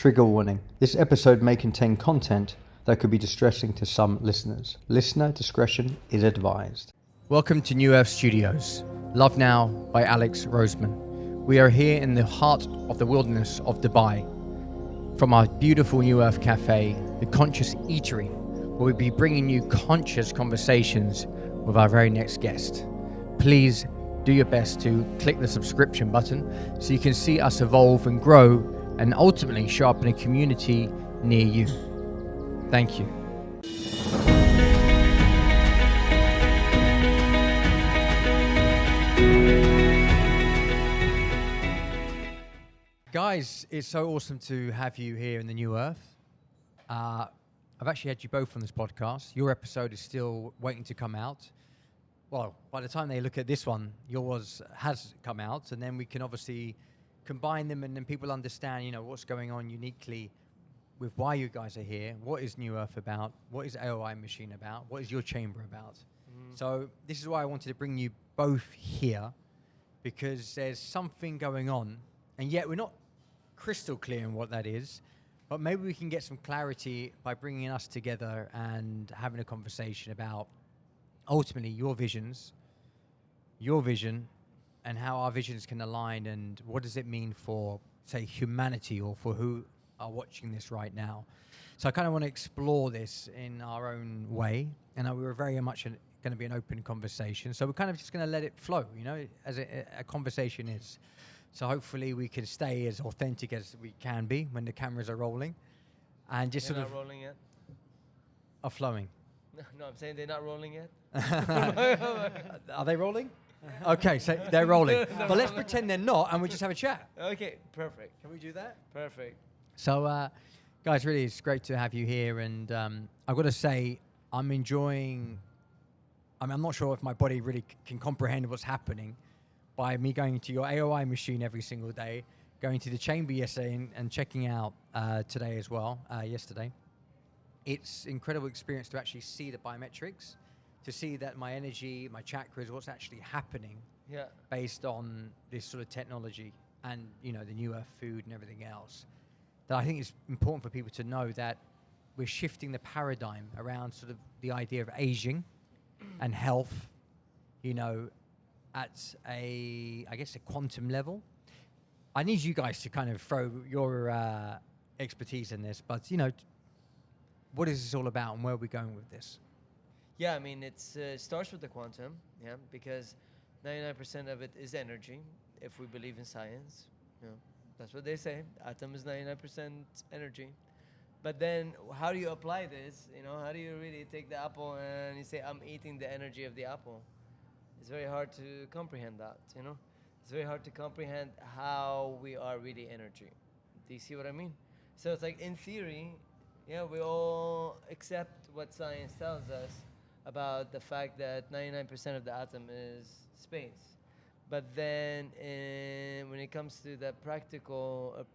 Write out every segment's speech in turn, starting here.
Trigger warning. This episode may contain content that could be distressing to some listeners. Listener discretion is advised. Welcome to New Earth Studios. Love Now by Alex Roseman. We are here in the heart of the wilderness of Dubai. From our beautiful New Earth Cafe, the Conscious Eatery, where we'll be bringing you conscious conversations with our very next guest. Please do your best to click the subscription button so you can see us evolve and grow and ultimately show up in a community near you. Thank you. Guys, it's so awesome to have you here in the New Earth. I've actually had you both on this podcast. Your episode is still waiting to come out. Well, by the time they look at this one, yours has come out, and then we can obviously combine them, and then people understand, you know, what's going on uniquely with why you guys are here. What is New Earth about? What is AOI Machine about? What is your chamber about? So this is why I wanted to bring you both here, because there's something going on, and yet we're not crystal clear on what that is, but maybe we can get some clarity by bringing us together and having a conversation about ultimately your visions, your vision, and how our visions can align, and what does it mean for, say, humanity, or for who are watching this right now. So I kind of want to explore this in our own way, and we were very much going to be an open conversation. So we're kind of just going to let it flow, you know, as a conversation is. So hopefully we can stay as authentic as we can be when the cameras are rolling, and just they're sort of not rolling yet. Are flowing. No, I'm saying they're not rolling yet. Are they rolling? Okay, so they're rolling. But let's pretend they're not, and we just have a chat. Okay, perfect. Can we do that? Perfect. So, guys, really, it's great to have you here. And I've got to say, I'm enjoying... I mean, I'm not sure if my body really can comprehend what's happening by me going to your AOI machine every single day, going to the chamber yesterday and checking out today as well, yesterday. It's an incredible experience to actually see the biometrics, to see that my energy, my chakras, what's actually happening based on this sort of technology and, you know, the New Earth food and everything else. That I think it's important for people to know that we're shifting the paradigm around sort of the idea of aging and health, you know, at a quantum level. I need you guys to kind of throw your expertise in this, but, you know, what is this all about and where are we going with this? Yeah, I mean, it starts with the quantum, because 99% of it is energy, if we believe in science. You know, that's what they say. Atom is 99% energy. But then, how do you apply this? You know, how do you really take the apple and you say, I'm eating the energy of the apple? It's very hard to comprehend that, you know? It's very hard to comprehend how we are really energy. Do you see what I mean? So it's like, in theory, we all accept what science tells us about the fact that 99% of the atom is space. But then when it comes to the practical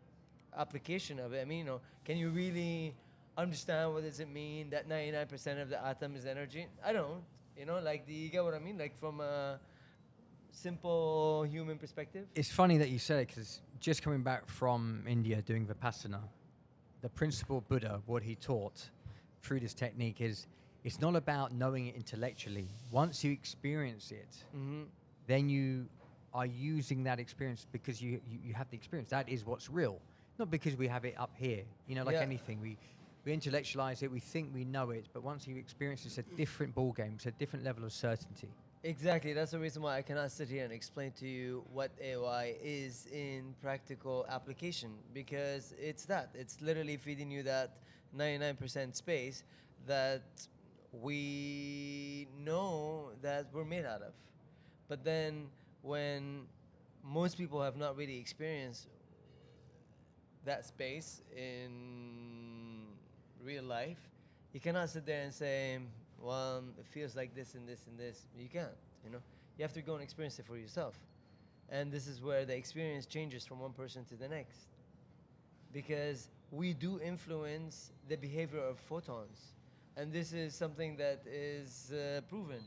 application of it, I mean, you know, can you really understand what does it mean that 99% of the atom is energy? I don't, you know, like, do you get what I mean? Like, from a simple human perspective? It's funny that you said it, because just coming back from India doing Vipassana, the principal Buddha, what he taught through this technique is, it's not about knowing it intellectually. Once you experience it, then you are using that experience because you have the experience. That is what's real. Not because we have it up here. You know, like anything, we intellectualize it, we think we know it, but once you experience it, it's a different ball game. It's a different level of certainty. Exactly. That's the reason why I cannot sit here and explain to you what AOI is in practical application, because it's literally feeding you that 99% space that we know that we're made out of. But then when most people have not really experienced that space in real life, you cannot sit there and say, well, it feels like this and this and this. You can't, you know. You have to go and experience it for yourself. And this is where the experience changes from one person to the next. Because we do influence the behavior of photons. And this is something that is proven,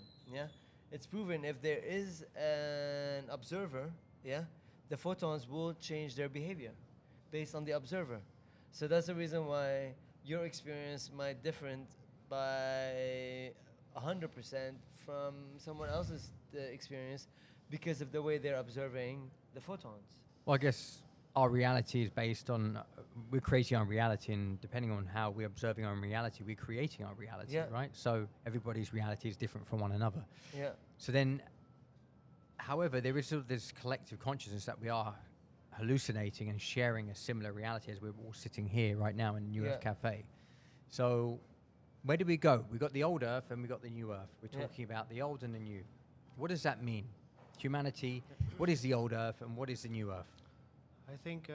It's proven if there is an observer, the photons will change their behavior based on the observer. So that's the reason why your experience might different by 100% from someone else's experience because of the way they're observing the photons. Well, I guess our reality is based on, we're creating our reality, and depending on how we're observing our own reality, we're creating our reality, Yeah. right? So everybody's reality is different from one another. Yeah. So then, however, there is sort of this collective consciousness that we are hallucinating and sharing a similar reality as we're all sitting here right now in New Earth Yeah. Cafe. So where do we go? We got the old Earth and we got the new Earth. We're Yeah. talking about the old and the new. What does that mean? Humanity, what is the old Earth and what is the new Earth? I think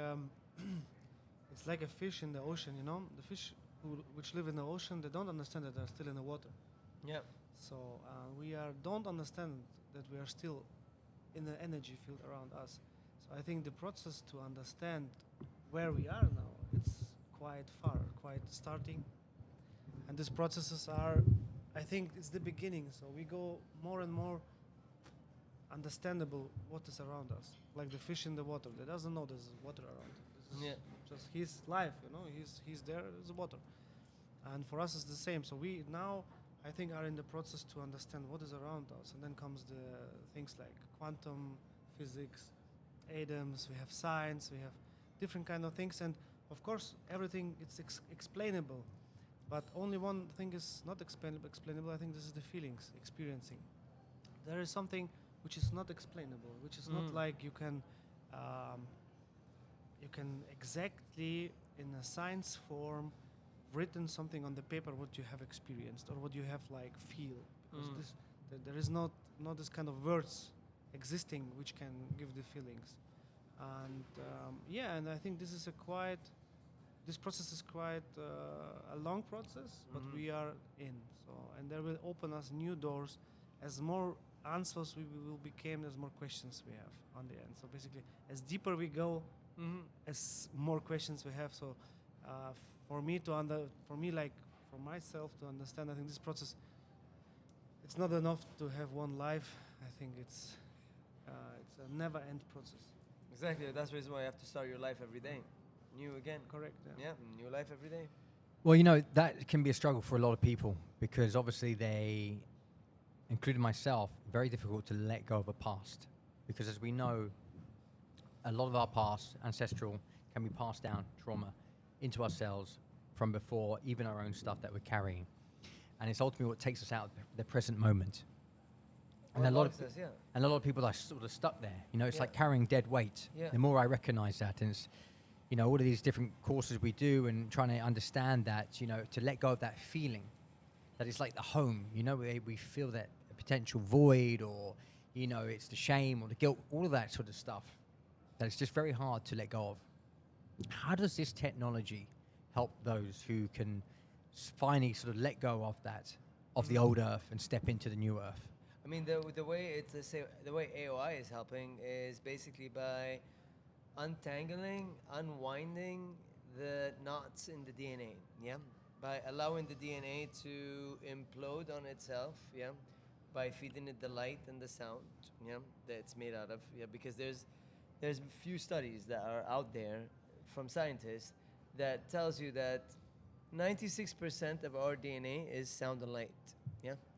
it's like a fish in the ocean, you know? The fish which live in the ocean, they don't understand that they're still in the water. Yeah. So we don't understand that we are still in the energy field around us. So I think the process to understand where we are now, it's quite far, quite starting. And these processes are, I think it's the beginning. So we go more and more understandable what is around us. Like the fish in the water, they doesn't know there's water around. This is just his life, you know, he's there, there's water. And for us it's the same. So we now, I think, are in the process to understand what is around us. And then comes the things like quantum physics, atoms, we have science, we have different kind of things. And of course, everything it's explainable. But only one thing is not explainable. I think this is the feelings, experiencing. There is something which is not explainable, which is not like you can exactly in a science form written something on the paper what you have experienced or what you have like feel. Because there is not this kind of words existing which can give the feelings. And and I think this is this process is quite a long process, but we are in. So, and there will open us new doors as more answers we will become, as more questions we have on the end. So basically, as deeper we go, as more questions we have. So for myself to understand, I think this process, it's not enough to have one life. I think it's a never-end process. Exactly. That's the reason why you have to start your life every day. New again. Correct. Yeah, new life every day. Well, you know, that can be a struggle for a lot of people because obviously they, including myself, very difficult to let go of a past. Because as we know, a lot of our past, ancestral, can be passed down, trauma, into ourselves from before, even our own stuff that we're carrying. And it's ultimately what takes us out of the present moment. And a lot of people are sort of stuck there. You know, it's like carrying dead weight. Yeah. The more I recognize that, and it's, you know, all of these different courses we do and trying to understand that, you know, to let go of that feeling that it's like the home, you know, we feel that potential void or, you know, it's the shame or the guilt, all of that sort of stuff that it's just very hard to let go of. How does this technology help those who can finally sort of let go of that, of the old earth and step into the new earth? I mean, the way the way AOI is helping is basically by untangling, unwinding the knots in the DNA, by allowing the DNA to implode on itself, by feeding it the light and the sound, that it's made out of, because there's a few studies that are out there from scientists that tells you that 96% of our DNA is sound and light,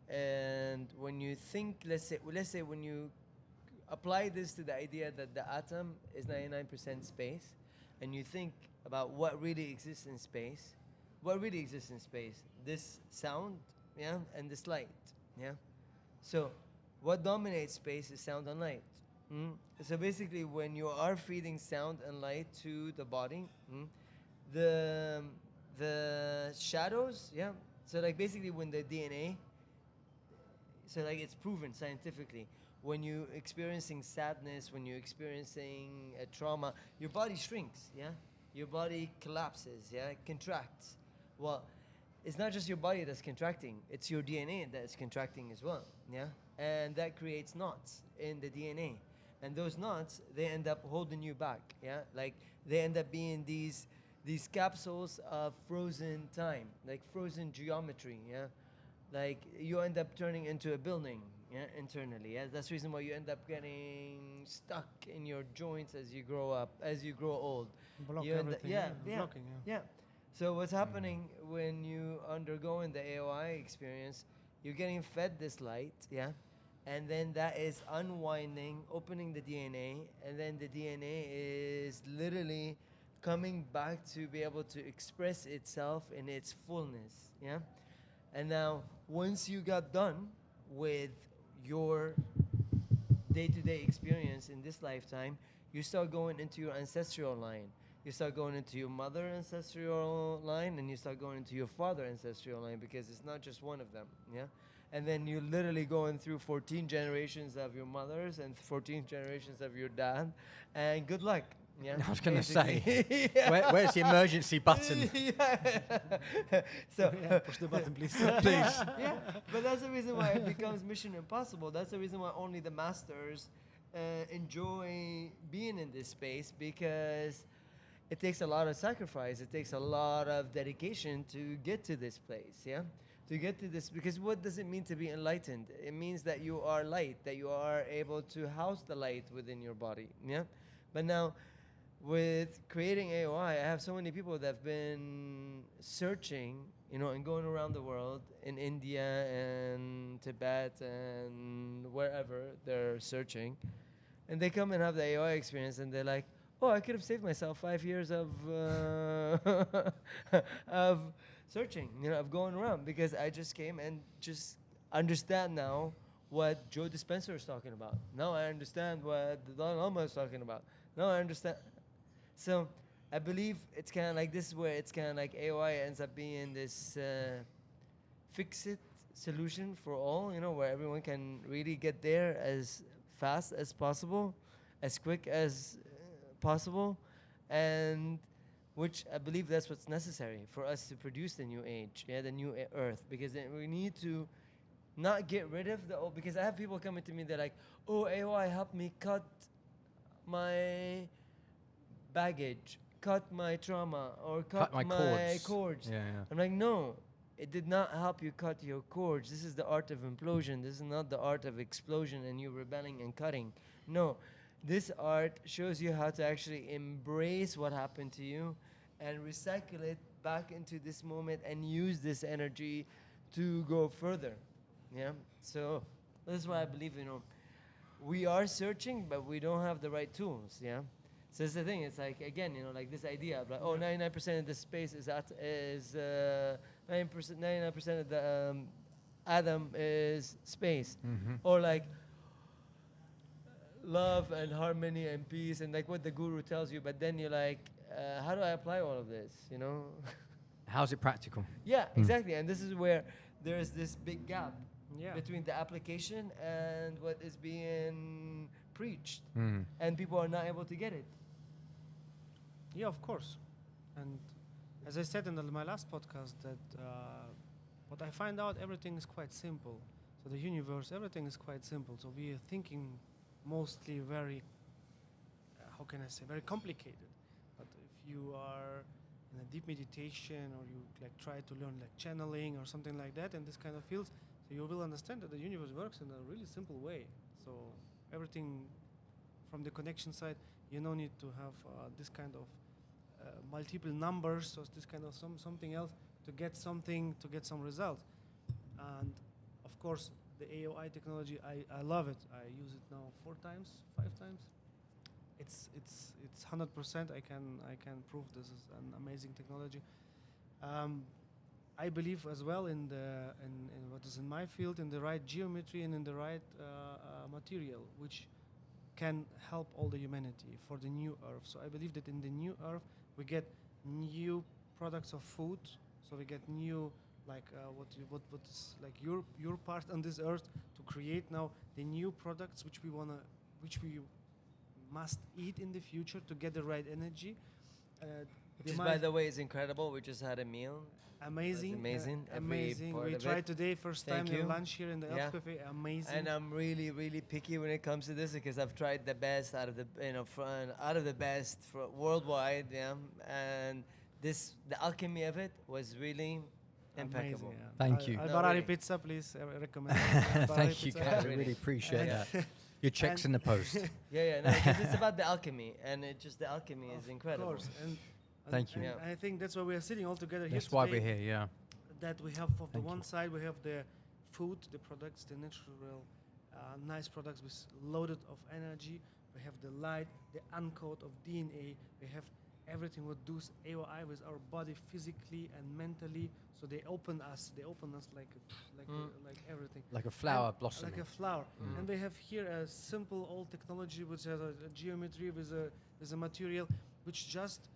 and when you think, let's say when you apply this to the idea that the atom is 99% space, and you think about what really exists in space, this sound, and this light, So, what dominates space is sound and light. So basically, when you are feeding sound and light to the body, the shadows, So like basically, when the DNA, so like it's proven scientifically, when you're experiencing sadness, when you're experiencing a trauma, your body shrinks, Your body collapses, it contracts. Well, it's not just your body that's contracting, it's your DNA that is contracting as well, And that creates knots in the DNA. And those knots, they end up holding you back, Like they end up being these capsules of frozen time, like frozen geometry, Like you end up turning into a building, internally. Yeah, that's the reason why you end up getting stuck in your joints as you grow up, as you grow old. Block You end up- everything. yeah, Blocking. yeah. So what's happening when you undergo in the AOI experience, you're getting fed this light, yeah? And then that is unwinding, opening the DNA, and then the DNA is literally coming back to be able to express itself in its fullness, yeah? And now, once you got done with your day-to-day experience in this lifetime, you start going into your ancestral line. You start going into your mother ancestral line, and you start going into your father ancestral line, because it's not just one of them, yeah? And then you're literally going through 14 generations of your mothers and 14 generations of your dad, and good luck. Yeah, I was going to basically. say, Yeah. where's the emergency button? Yeah. So Push the button, please. Please. yeah, but that's the reason why it becomes mission impossible. That's the reason why only the masters enjoy being in this space, because it takes a lot of sacrifice. It takes a lot of dedication to get to this place, yeah? To get to this, because what does it mean to be enlightened? It means that you are light, that you are able to house the light within your body, yeah? But now, with creating AOI, I have so many people that have been searching, and going around the world, in India and Tibet and wherever they're searching. And they come and have the AOI experience, and they're like, oh, I could have saved myself 5 years of of searching, of going around, because I just came and just understand now what Joe Dispenza is talking about. Now I understand what the Dalai Lama is talking about. Now I understand. So I believe it's kind of like this is where it's kind of like AOI ends up being this fix-it solution for all, where everyone can really get there as fast as possible, as quick as possible, and which I believe that's what's necessary for us to produce the new age, the new earth, because then we need to not get rid of the old, because I have people coming to me, they're like, oh, AOI helped me cut my baggage, cut my trauma, or cut my cords. Yeah. I'm like, no, it did not help you cut your cords. This is the art of implosion. This is not the art of explosion and you rebelling and cutting. No, this art shows you how to actually embrace what happened to you and recycle it back into this moment and use this energy to go further. Yeah. So this is why I believe, we are searching, but we don't have the right tools. Yeah. So it's the thing. It's like, again, like this idea of like, 99% of the space is 99% of the atom is space, or like love and harmony and peace and like what the guru tells you. But then you're like, how do I apply all of this? How's it practical? Yeah, exactly. And this is where there's this big gap Yeah. between the application and what is being preached, and people are not able to get it. Yeah, of course. And as I said in my last podcast, that what I find out, everything is quite simple. So the universe, everything is quite simple. So we are thinking mostly very, how can I say, very complicated. But if you are in a deep meditation, or you like try to learn like channeling or something like that in this kind of fields, so you will understand that the universe works in a really simple way. So everything from the connection side, you no need to have this kind of multiple numbers or this kind of something else to get something, to get some results. And of course, the AOI technology, I love it. I use it now 4 times, 5 times. It's 100%. I can prove this is an amazing technology. I believe as well in what is in my field, in the right geometry and in the right material, which can help all the humanity for the new earth. So I believe that in the new earth we get new products of food. So we get new, like what is like your part on this earth to create now the new products which we must eat in the future to get the right energy. Which, by the way, is incredible. We just had a meal. Amazing. Amazing. Amazing. Part We of tried it. today, first Thank time you. in lunch here in the Yeah. Elf Cafe. Amazing. And I'm really, really picky when it comes to this, because I've tried the best out of the, out of the best for worldwide. Yeah. And the alchemy of it was really Impeccable. Amazing, yeah. Thank you. No, Albarari really. Pizza, please recommend. Thank you, Pizza. guys. I Really. really appreciate Yeah. that. Your checks in the post. Yeah, no, because it's about the alchemy, and the alchemy is Of incredible. course, and Thank you. and Yeah. I think that's why we are sitting all together here That's today. why we're here, yeah. That we have of the Thank one you. side we have the food, the products, the natural, nice products with loaded of energy. We have the light, the uncode of DNA. We have everything what does AOI with our body physically and mentally. So they open us like like everything. Like a flower And blossoming. Like a flower. Mm. And we have here a simple old technology which has a geometry with a material which just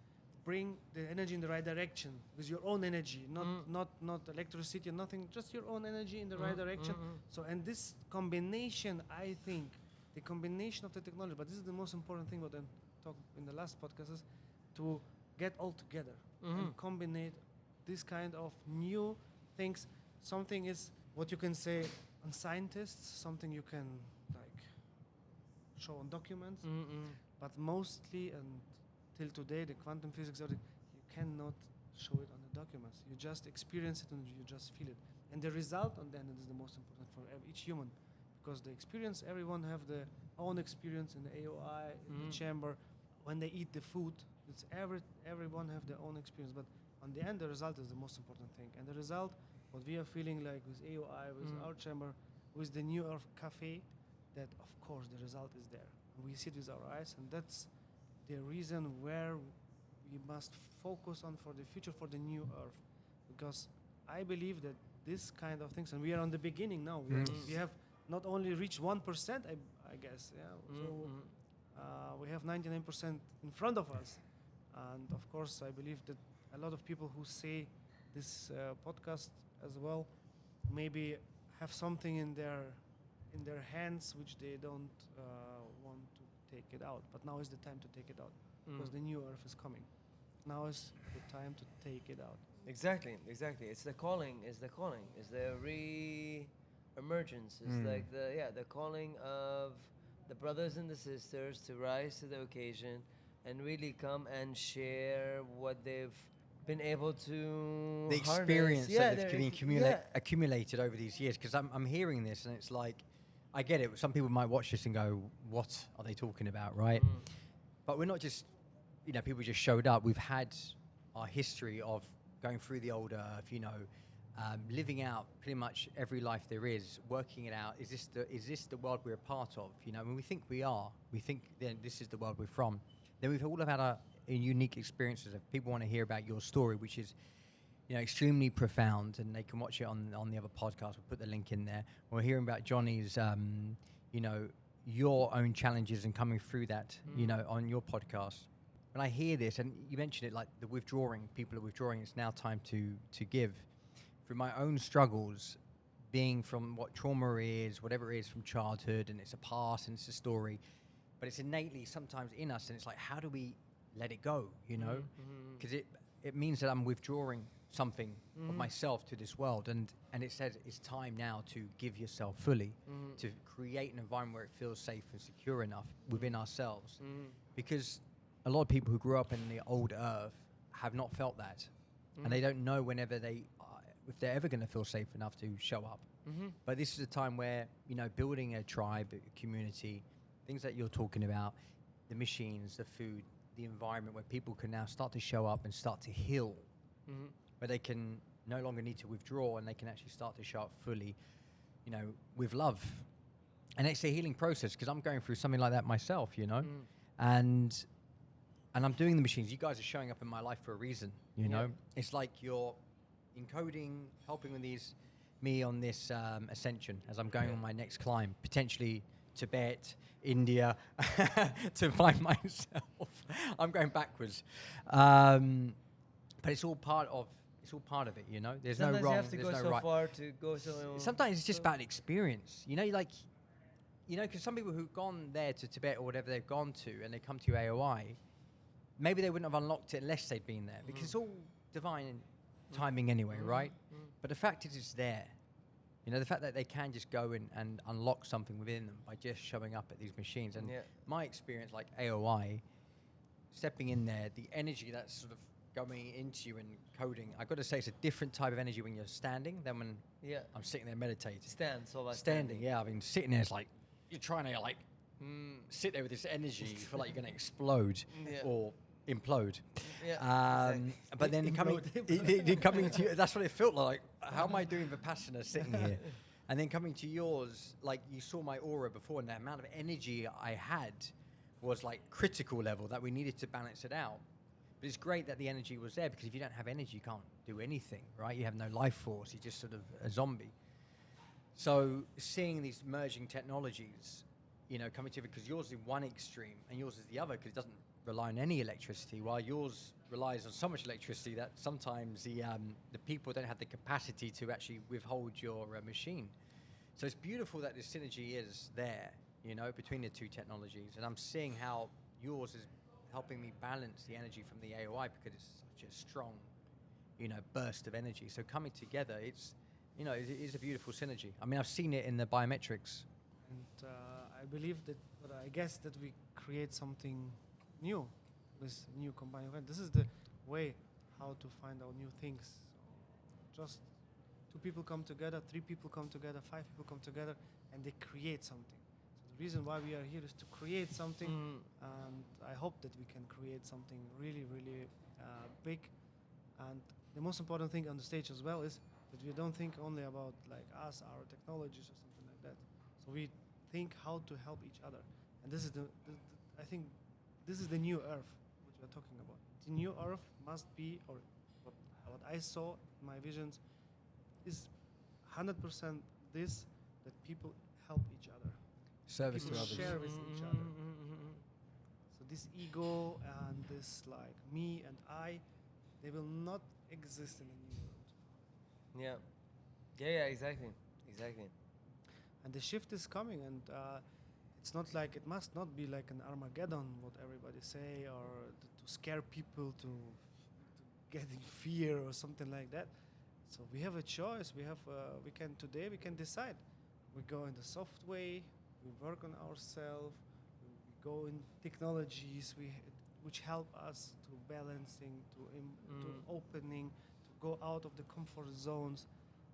bring the energy in the right direction with your own energy, not electricity, nothing, just your own energy in the right direction. So, and this combination, I think, the combination of the technology, but this is the most important thing what I talked in the last podcast, is to get all together and combine this kind of new things. Something is what you can say on scientists, something you can like show on documents, but mostly and till today the quantum physics of it, you cannot show it on the documents. You just experience it and you just feel it. And the result on the end is the most important for each human, because the experience, everyone have their own experience in the AOI, in the chamber, when they eat the food. It's everyone have their own experience, but on the end, the result is the most important thing. And the result, what we are feeling like with AOI, with our chamber, with the New Earth Cafe, that of course the result is there. We see it with our eyes, and that's the reason where we must focus on for the future, for the New Earth, because I believe that this kind of things, and we are on the beginning now. We have not only reached 1%, I guess, yeah. So we have 99% in front of us, and of course, I believe that a lot of people who say this podcast as well, maybe have something in their hands which they don't want to take it out. But now is the time to take it out, because the new earth is coming. Now is the time to take it out. Exactly. It's the calling. It's the re-emergence. It's like the calling of the brothers and the sisters to rise to the occasion and really come and share what they've been able to The harness. experience that they've been yeah. accumulated over these years, because I'm hearing this and it's like, I get it. Some people might watch this and go, what are they talking about, right? But we're not just, people just showed up. We've had our history of going through the old earth, living out pretty much every life there is, working it out. Is this the world we're a part of? When we think we are, we think then this is the world we're from. Then we've all had our unique experiences. If people want to hear about your story, which is extremely profound, and they can watch it on the other podcast. We'll put the link in there. We're hearing about Johnny's, your own challenges and coming through that, on your podcast. When I hear this, and you mentioned it, like the withdrawing, people are withdrawing. It's now time to give. Through my own struggles, being from what trauma is, whatever it is from childhood, and it's a past and it's a story, but it's innately sometimes in us, and it's like, how do we let it go? Because it means that I'm withdrawing something of myself to this world, and it says it's time now to give yourself fully, to create an environment where it feels safe and secure enough within ourselves, because a lot of people who grew up in the old earth have not felt that, and they don't know if they're ever going to feel safe enough to show up. But this is a time where building a tribe, a community, things that you're talking about, the machines, the food, the environment, where people can now start to show up and start to heal, where they can no longer need to withdraw, and they can actually start to show up fully, with love. And it's a healing process, because I'm going through something like that myself, and I'm doing the machines. You guys are showing up in my life for a reason, It's like you're encoding, helping with me on this ascension as I'm going on my next climb, potentially Tibet, India, to find myself. I'm going backwards, but it's all part of it. There's Sometimes no wrong. you have to there's go no so right. far to go so. Sometimes it's just about experience. Because some people who've gone there to Tibet or whatever they've gone to, and they come to AOI, maybe they wouldn't have unlocked it unless they'd been there, because it's all divine timing anyway, right? But the fact is, it's there. The fact that they can just go in and unlock something within them by just showing up at these machines. And my experience, like AOI, stepping in there, the energy that's sort of going into you and coding, I got to say it's a different type of energy when you're standing than when Yeah. I'm sitting there meditating. So about Standing, yeah. I mean, sitting there, it's like you're trying to like sit there with this energy. You feel like you're going to explode or implode. Yeah. Exactly. But then coming to you, that's what it felt like. How am I doing Vipassana sitting here? And then coming to yours, like you saw my aura before, and the amount of energy I had was like critical level that we needed to balance it out. But it's great that the energy was there, because if you don't have energy, you can't do anything, right? You have no life force. You're just sort of a zombie. So seeing these merging technologies, you know, coming together, because yours is one extreme and yours is the other, because it doesn't rely on any electricity, while yours relies on so much electricity that sometimes the people don't have the capacity to actually withhold your machine. So it's beautiful that the synergy is there, you know, between the two technologies. And I'm seeing how yours is helping me balance the energy from the AOI, because it's such a strong, you know, burst of energy. So coming together, it's, you know, it is a beautiful synergy. I mean, I've seen it in the biometrics. And I believe that, but I guess that we create something new with new combined event. This is the way how to find out new things. So just 2 people come together, 3 people come together, 5 people come together, and they create something. So the reason why we are here is to create something, and I hope that we can create something really, really big. And the most important thing on the stage as well is that we don't think only about like us, our technologies or something like that. So we think how to help each other. And this is I think this is the new Earth, which we're talking about. The new Earth must be, or what I saw in my visions, is 100% this, that people help each other. Service People to others. share with each other. So this ego and this like me and I, they will not exist in the new world. Yeah, exactly. And the shift is coming, and it's not like, it must not be like an Armageddon, what everybody say, or to scare people to get in fear or something like that. So we have a choice. We can decide. We go in the soft way. We work on ourselves. We go in technologies which help us to balancing, to opening, to go out of the comfort zones.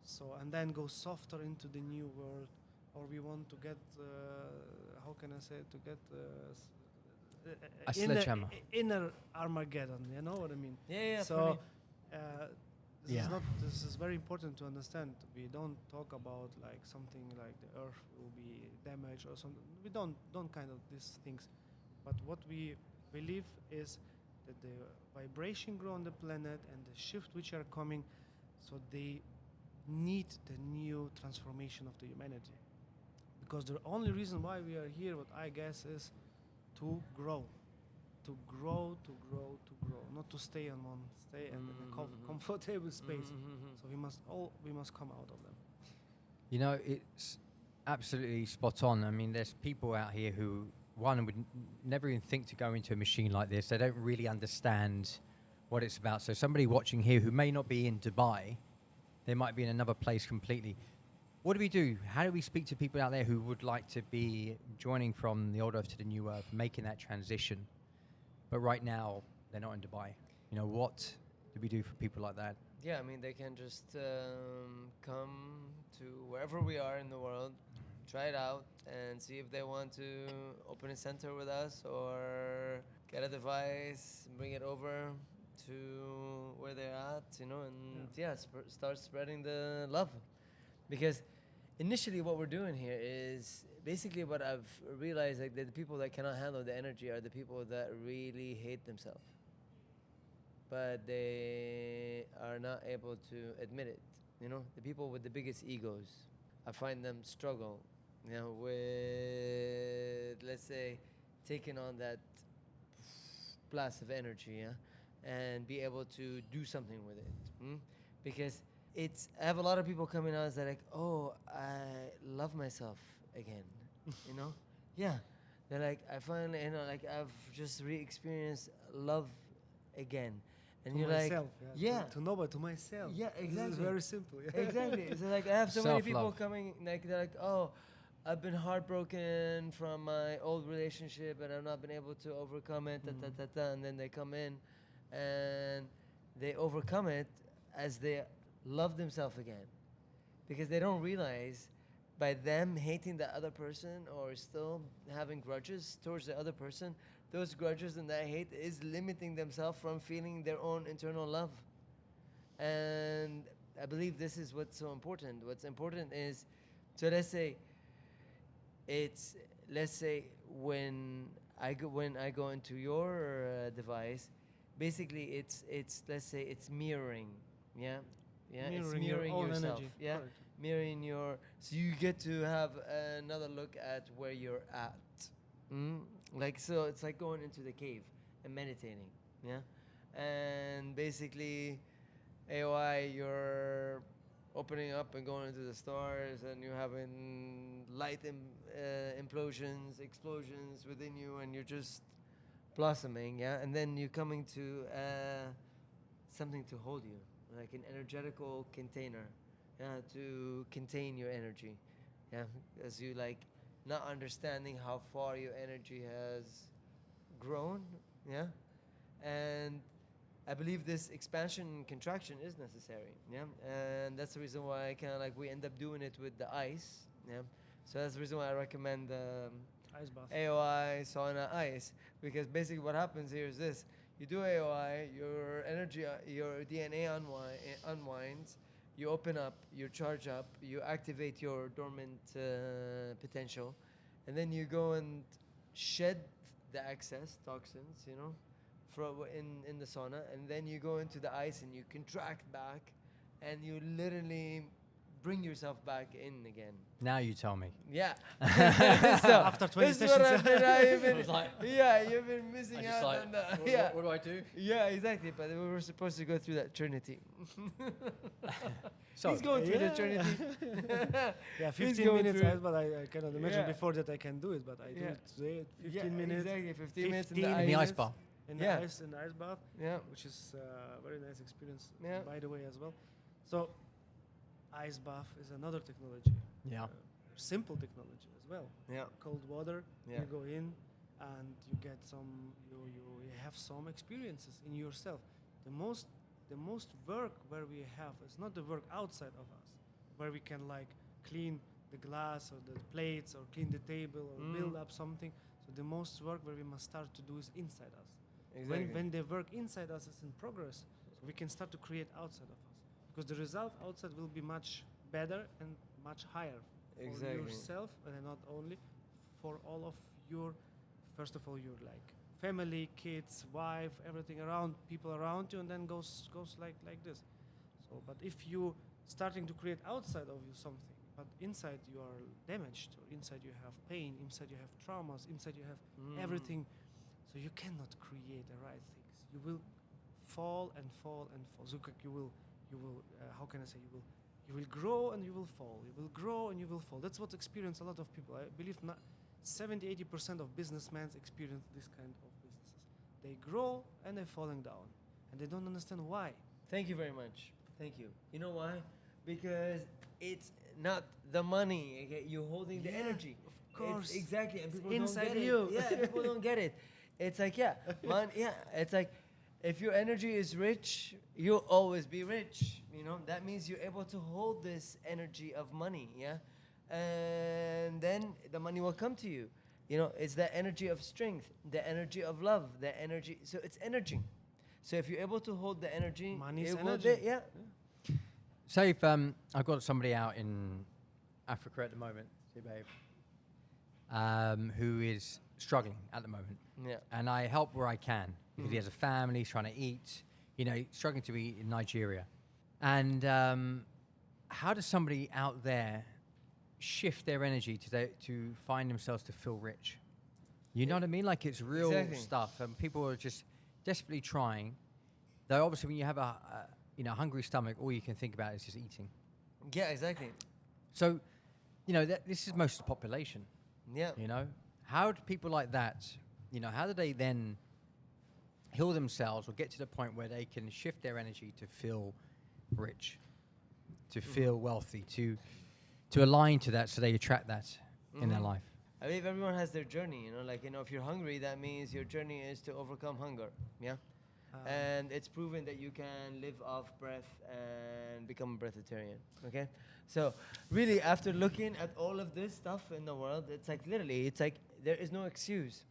So, and then go softer into the new world. Or we want to get, how can I say it, to get A sledgehammer. inner Armageddon, you know what I mean? Yeah. So Yeah. this is very important to understand. We don't talk about like something like the Earth will be damaged or something. We don't kind of these things. But what we believe is that the vibration grow on the planet and the shift which are coming, so they need the new transformation of the humanity. Because the only reason why we are here, what I guess, is to grow. To grow, not to stay on one, stay in a comfortable space. So we must come out of them. You know, it's absolutely spot on. I mean, there's people out here who, one, would never even think to go into a machine like this. They don't really understand what it's about. So somebody watching here who may not be in Dubai, they might be in another place completely. What do we do? How do we speak to people out there who would like to be joining from the old Earth to the new Earth, making that transition, but right now they're not in Dubai? You know, what do we do for people like that? Yeah, I mean, they can just come to wherever we are in the world, try it out, and see if they want to open a center with us or get a device, bring it over to where they're at, you know, and start spreading the love. Because initially what we're doing here is basically what I've realized, like, that the people that cannot handle the energy are the people that really hate themselves. But they are not able to admit it, you know? The people with the biggest egos, I find them struggle, you know, with, let's say, taking on that blast of energy, and be able to do something with it. Because I have a lot of people coming out that are like, oh, I love myself again, you know? Yeah. They're like, I finally, you know, like, I've just re-experienced love again. And To you're myself, like, to nobody, to myself. Yeah, exactly. This is very simple. Yeah. Exactly. So like, I have so many people Self-love. coming, like, they're like, oh, I've been heartbroken from my old relationship and I've not been able to overcome it, and then they come in and they overcome it as they love themselves again, because they don't realize by them hating the other person or still having grudges towards the other person, those grudges and that hate is limiting themselves from feeling their own internal love. And I believe this is what's so important. What's important is, so let's say when I go into your device, basically it's let's say it's mirroring, yeah, it's Mirroring your own yourself, energy. yeah, Correct. mirroring your, so you get to have another look at where you're at. Like, so it's like going into the cave and meditating, yeah, and basically AOI, you're opening up and going into the stars, and you're having light implosions, explosions within you, and you're just blossoming, yeah, and then you're coming to something to hold you, like an energetical container, yeah, to contain your energy, yeah, as you like not understanding how far your energy has grown, yeah, and I believe this expansion and contraction is necessary, yeah, and that's the reason why kind of like we end up doing it with the ice, yeah, so that's the reason why I recommend Ice bath. AOI, sauna, ice, because basically what happens here is this: you do AOI, your energy, your DNA unwinds, you open up, you charge up, you activate your dormant potential, and then you go and shed the excess toxins, you know, in the sauna, and then you go into the ice and you contract back, and you literally bring yourself back in again. Now you tell me. Yeah. So after 20 this is what sessions. I've been, I was like- yeah, you've been missing out on that. Yeah. What do I do? Yeah, exactly. But we were supposed to go through that Trinity. So He's going through the Trinity. Yeah, He's 15 going minutes, through ice, but I cannot imagine Yeah. before that I can do it, but I do Yeah. it today. 15 Yeah, minutes Exactly. 15 minutes in 15 the in the ice. ice bath. in Yeah. the ice bath, Yeah. which is a very nice experience, Yeah. by the way, as well. So, ice bath is another technology. Yeah. Simple technology as well. Yeah. Cold water, Yeah. you go in, and you get some, you have some experiences in yourself. The most work where we have is not the work outside of us, where we can like clean the glass or the plates or clean the table or build up something. So the most work where we must start to do is inside us. Exactly. When the work inside us is in progress, so we can start to create outside of us, because the result outside will be much better and much higher for Exactly. yourself, and not only for all of your, first of all, your like family, kids, wife, everything around, people around you, and then goes like this. So, but if you starting to create outside of you something, but inside you are damaged, or inside you have pain, inside you have traumas, inside you have everything, so you cannot create the right things. You will fall and fall and fall. So you will how can I say, you will grow and you will fall. You will grow and you will fall. That's what experience a lot of people. I believe 70-80% of businessmen experience this kind of businesses. They grow and they're falling down, and they don't understand why. Thank you very much. Thank you. You know why? Because it's not the money. Okay? You're holding the Yeah, energy. of course. Exactly. And people inside don't get you. it. Yeah, people don't get it. It's like, it's like, if your energy is rich, you'll always be rich. You know, that means you're able to hold this energy of money, yeah? And then the money will come to you. You know, it's the energy of strength, the energy of love, the energy. So it's energy. So if you're able to hold the energy, Money is it will energy. yeah. Say if I've got somebody out in Africa at the moment, see babe, who is struggling at the moment, Yeah. and I help where I can because he has a family, he's trying to eat, you know, struggling to eat in Nigeria. And how does somebody out there shift their energy to find themselves to feel rich? You know what I mean? Like it's real Exactly. stuff, and people are just desperately trying. Though obviously, when you have a hungry stomach, all you can think about is just eating. Yeah, exactly. So, you know, this is most of the population. Yeah. You know, how do people like that? You know, how do they then heal themselves or get to the point where they can shift their energy to feel rich, to feel wealthy, to align to that, so they attract that in their life? I believe everyone has their journey, you know, like, you know, if you're hungry, that means your journey is to overcome hunger. Yeah. And it's proven that you can live off breath and become a breatharian. Okay, so really, after looking at all of this stuff in the world, it's like literally, it's like there is no excuse,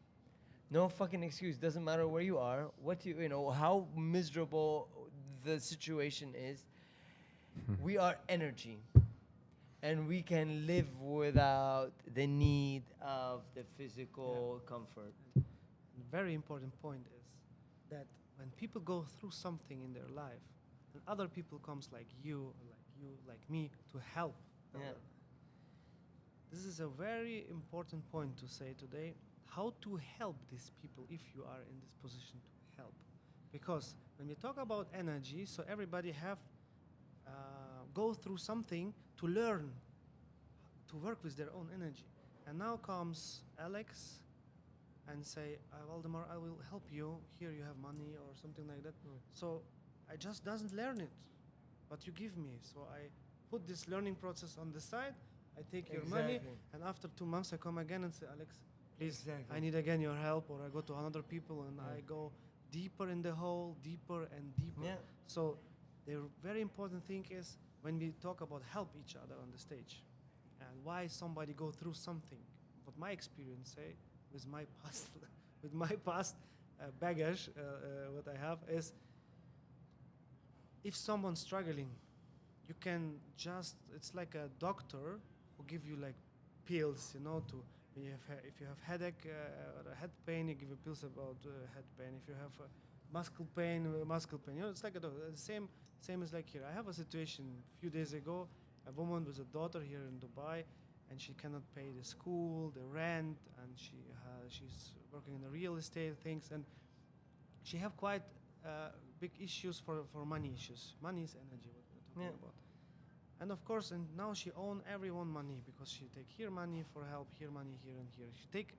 no fucking excuse. Doesn't matter where you are, what you know, how miserable the situation is. We are energy, and we can live without the need of the physical comfort. Very important point is that when people go through something in their life, and other people comes like you, like me, to help. Yeah. This is a very important point to say today. How to help these people if you are in this position to help? Because when we talk about energy, so everybody have go through something to learn to work with their own energy. And now comes Alex and say, Waldemar, I will help you. Here you have money or something like that. So I just doesn't learn it, but you give me. So I put this learning process on the side. I take your money, and after 2 months I come again and say, Alex, please, I need again your help. Or I go to another people and I go deeper in the hole, deeper and deeper. Yeah. So the very important thing is when we talk about help each other on the stage, and why somebody go through something. What my experience say with my past, with my past baggage, what I have is, if someone's struggling, you can just, it's like a doctor who give you like pills, you know, to when you have if you have headache or a head pain, you give you pills about head pain. If you have muscle pain, you know, it's like the same as like here. I have a situation a few days ago. A woman with a daughter here in Dubai, and she cannot pay the school, the rent, and she's working in the real estate things, and she have quite big issues for money issues. Money is energy, what we're talking about. And of course, and now she own everyone money because she take here money for help, here money, here and here. She take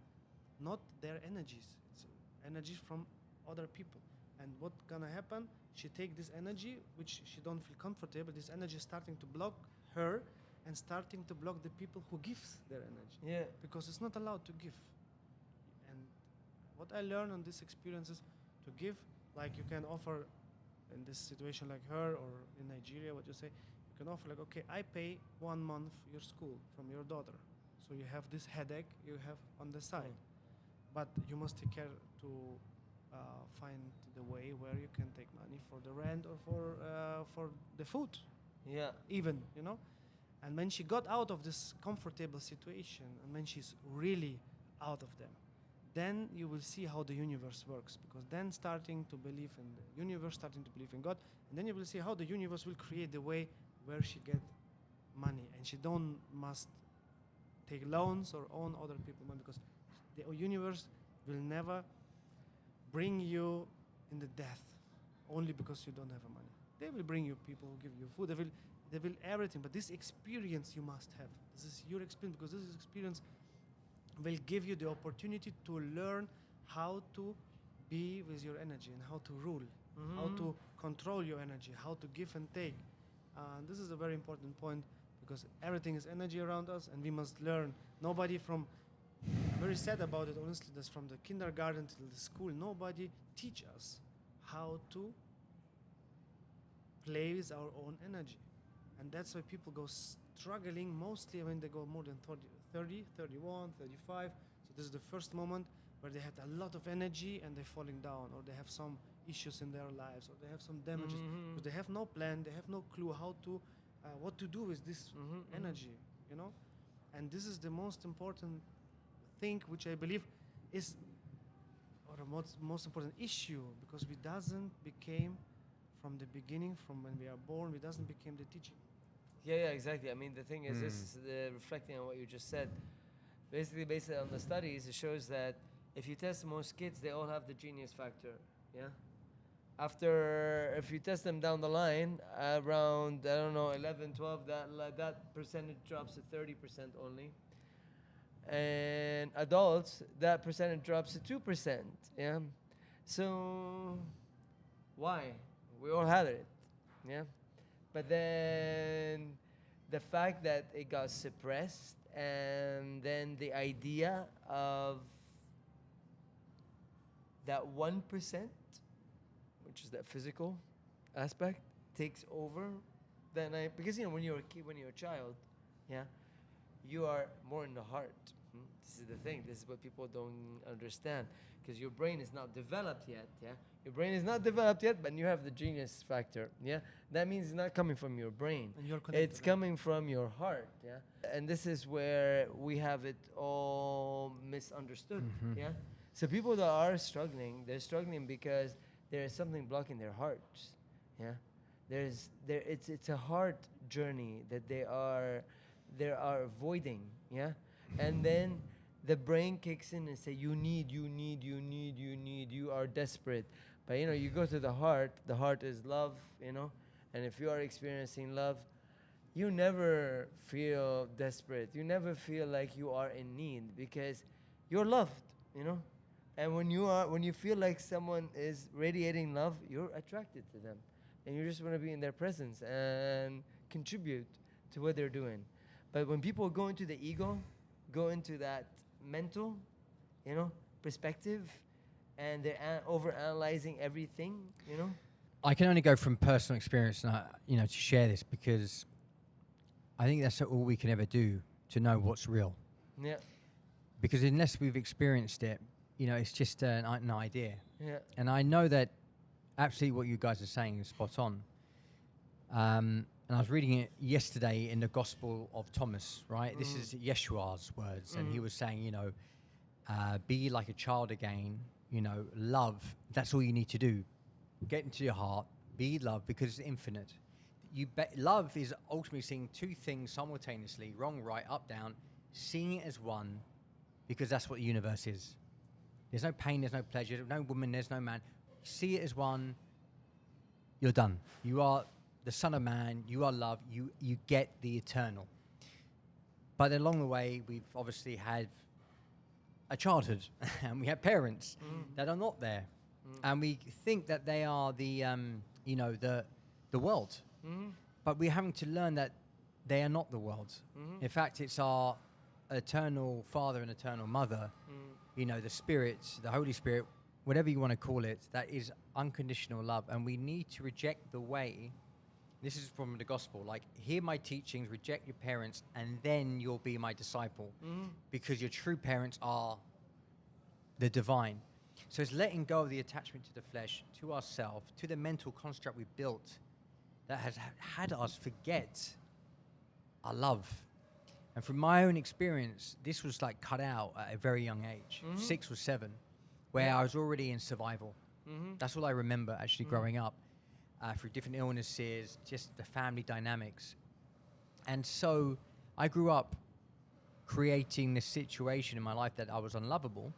not their energies, it's energies from other people. And what gonna happen? She take this energy, which she don't feel comfortable. This energy is starting to block her and starting to block the people who gives their energy. Yeah. Because it's not allowed to give. And what I learned on this experience is to give, like you can offer in this situation like her, or in Nigeria, what you say, you can offer like, okay, I pay 1 month your school from your daughter. So you have this headache you have on the side. But you must take care to find the way where you can take money for the rent or for the food. Yeah. Even, you know. And when she got out of this comfortable situation, and when she's really out of them, then you will see how the universe works. Because then starting to believe in the universe, starting to believe in God, and then you will see how the universe will create the way where she get money, and she don't must take loans or own other people's money, because the universe will never bring you in the death only because you don't have money. They will bring you people who give you food. They will everything. But this experience you must have. This is your experience, because this experience will give you the opportunity to learn how to be with your energy and how to rule, how to control your energy, how to give and take. And this is a very important point, because everything is energy around us, and we must learn. Nobody from, very sad about it, honestly, that's from the kindergarten till the school, nobody teach us how to play with our own energy. And that's why people go struggling mostly when they go more than 30, 31, 35. So this is the first moment where they had a lot of energy and they're falling down, or they have some issues in their lives, or they have some damages, because they have no plan, they have no clue how to, what to do with this energy, you know? And this is the most important thing, which I believe is, or the most important issue, because we doesn't became from the beginning, from when we are born, we doesn't become the teaching. Yeah, exactly. I mean, the thing is, this is reflecting on what you just said. Basically, based on the studies, it shows that if you test most kids, they all have the genius factor. Yeah. After, if you test them down the line, around, I don't know, 11, 12, that percentage drops to 30% only. And adults, that percentage drops to 2%. Yeah. So, why? We all had it. Yeah. But then the fact that it got suppressed, and then the idea of that 1%, which which is that physical aspect, takes over. Then because when you're a kid, when you're a child, yeah, you are more in the heart. This is the thing. This is what people don't understand, because your brain is not developed yet. Yeah, your brain is not developed yet, but you have the genius factor. Yeah, that means it's not coming from your brain. And you're connected. It's coming from your heart. Yeah, and this is where we have it all misunderstood. Yeah, so people that are struggling, they're struggling because there is something blocking their hearts. Yeah, it's a heart journey that they are avoiding. Yeah, and then the brain kicks in and say, you are desperate. But you go to the heart is love, and if you are experiencing love, you never feel desperate. You never feel like you are in need, because you're loved, and when you feel like someone is radiating love, you're attracted to them, and you just want to be in their presence and contribute to what they're doing. But when people go into the ego, go into that mental, perspective, and they're over-analyzing everything, I can only go from personal experience, to share this, because I think that's all we can ever do to know what's real. Yeah. Because unless we've experienced it, it's just an idea. Yeah. And I know that absolutely what you guys are saying is spot on. And I was reading it yesterday in the Gospel of Thomas, right? This is Yeshua's words, and he was saying, be like a child again, love. That's all you need to do. Get into your heart, be love, because it's infinite. Love is ultimately seeing two things simultaneously, wrong, right, up, down, seeing it as one, because that's what the universe is. There's no pain, there's no pleasure, no woman, there's no man. See it as one, you're done. You are the Son of Man, you are love, you get the eternal. But along the way, we've obviously had a childhood, and we have parents that are not there. And we think that they are the world. But we're having to learn that they are not the world. In fact, it's our eternal Father and eternal Mother, the Spirit, the Holy Spirit, whatever you want to call it, that is unconditional love. And we need to reject the way. This is from the gospel, like, hear my teachings, reject your parents, and then you'll be my disciple. Because your true parents are the divine. So it's letting go of the attachment to the flesh, to ourselves, to the mental construct we built that has had us forget our love. And from my own experience, this was like cut out at a very young age, 6 or 7, where I was already in survival. That's all I remember actually growing up. Through different illnesses, just the family dynamics. And so I grew up creating this situation in my life that I was unlovable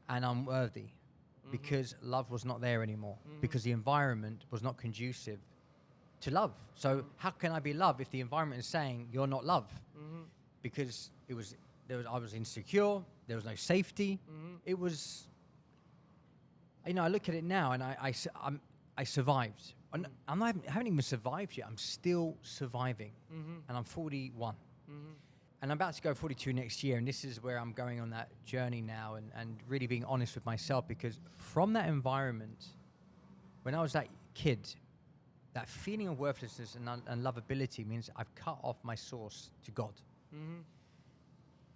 and unworthy, because love was not there anymore, because the environment was not conducive to love. So how can I be love if the environment is saying you're not love? Because I was insecure, there was no safety. It was, I look at it now and I survived. I haven't even survived yet. I'm still surviving. And I'm 41. And I'm about to go 42 next year. And this is where I'm going on that journey now, and really being honest with myself, because from that environment, when I was that kid, that feeling of worthlessness and lovability means I've cut off my source to God.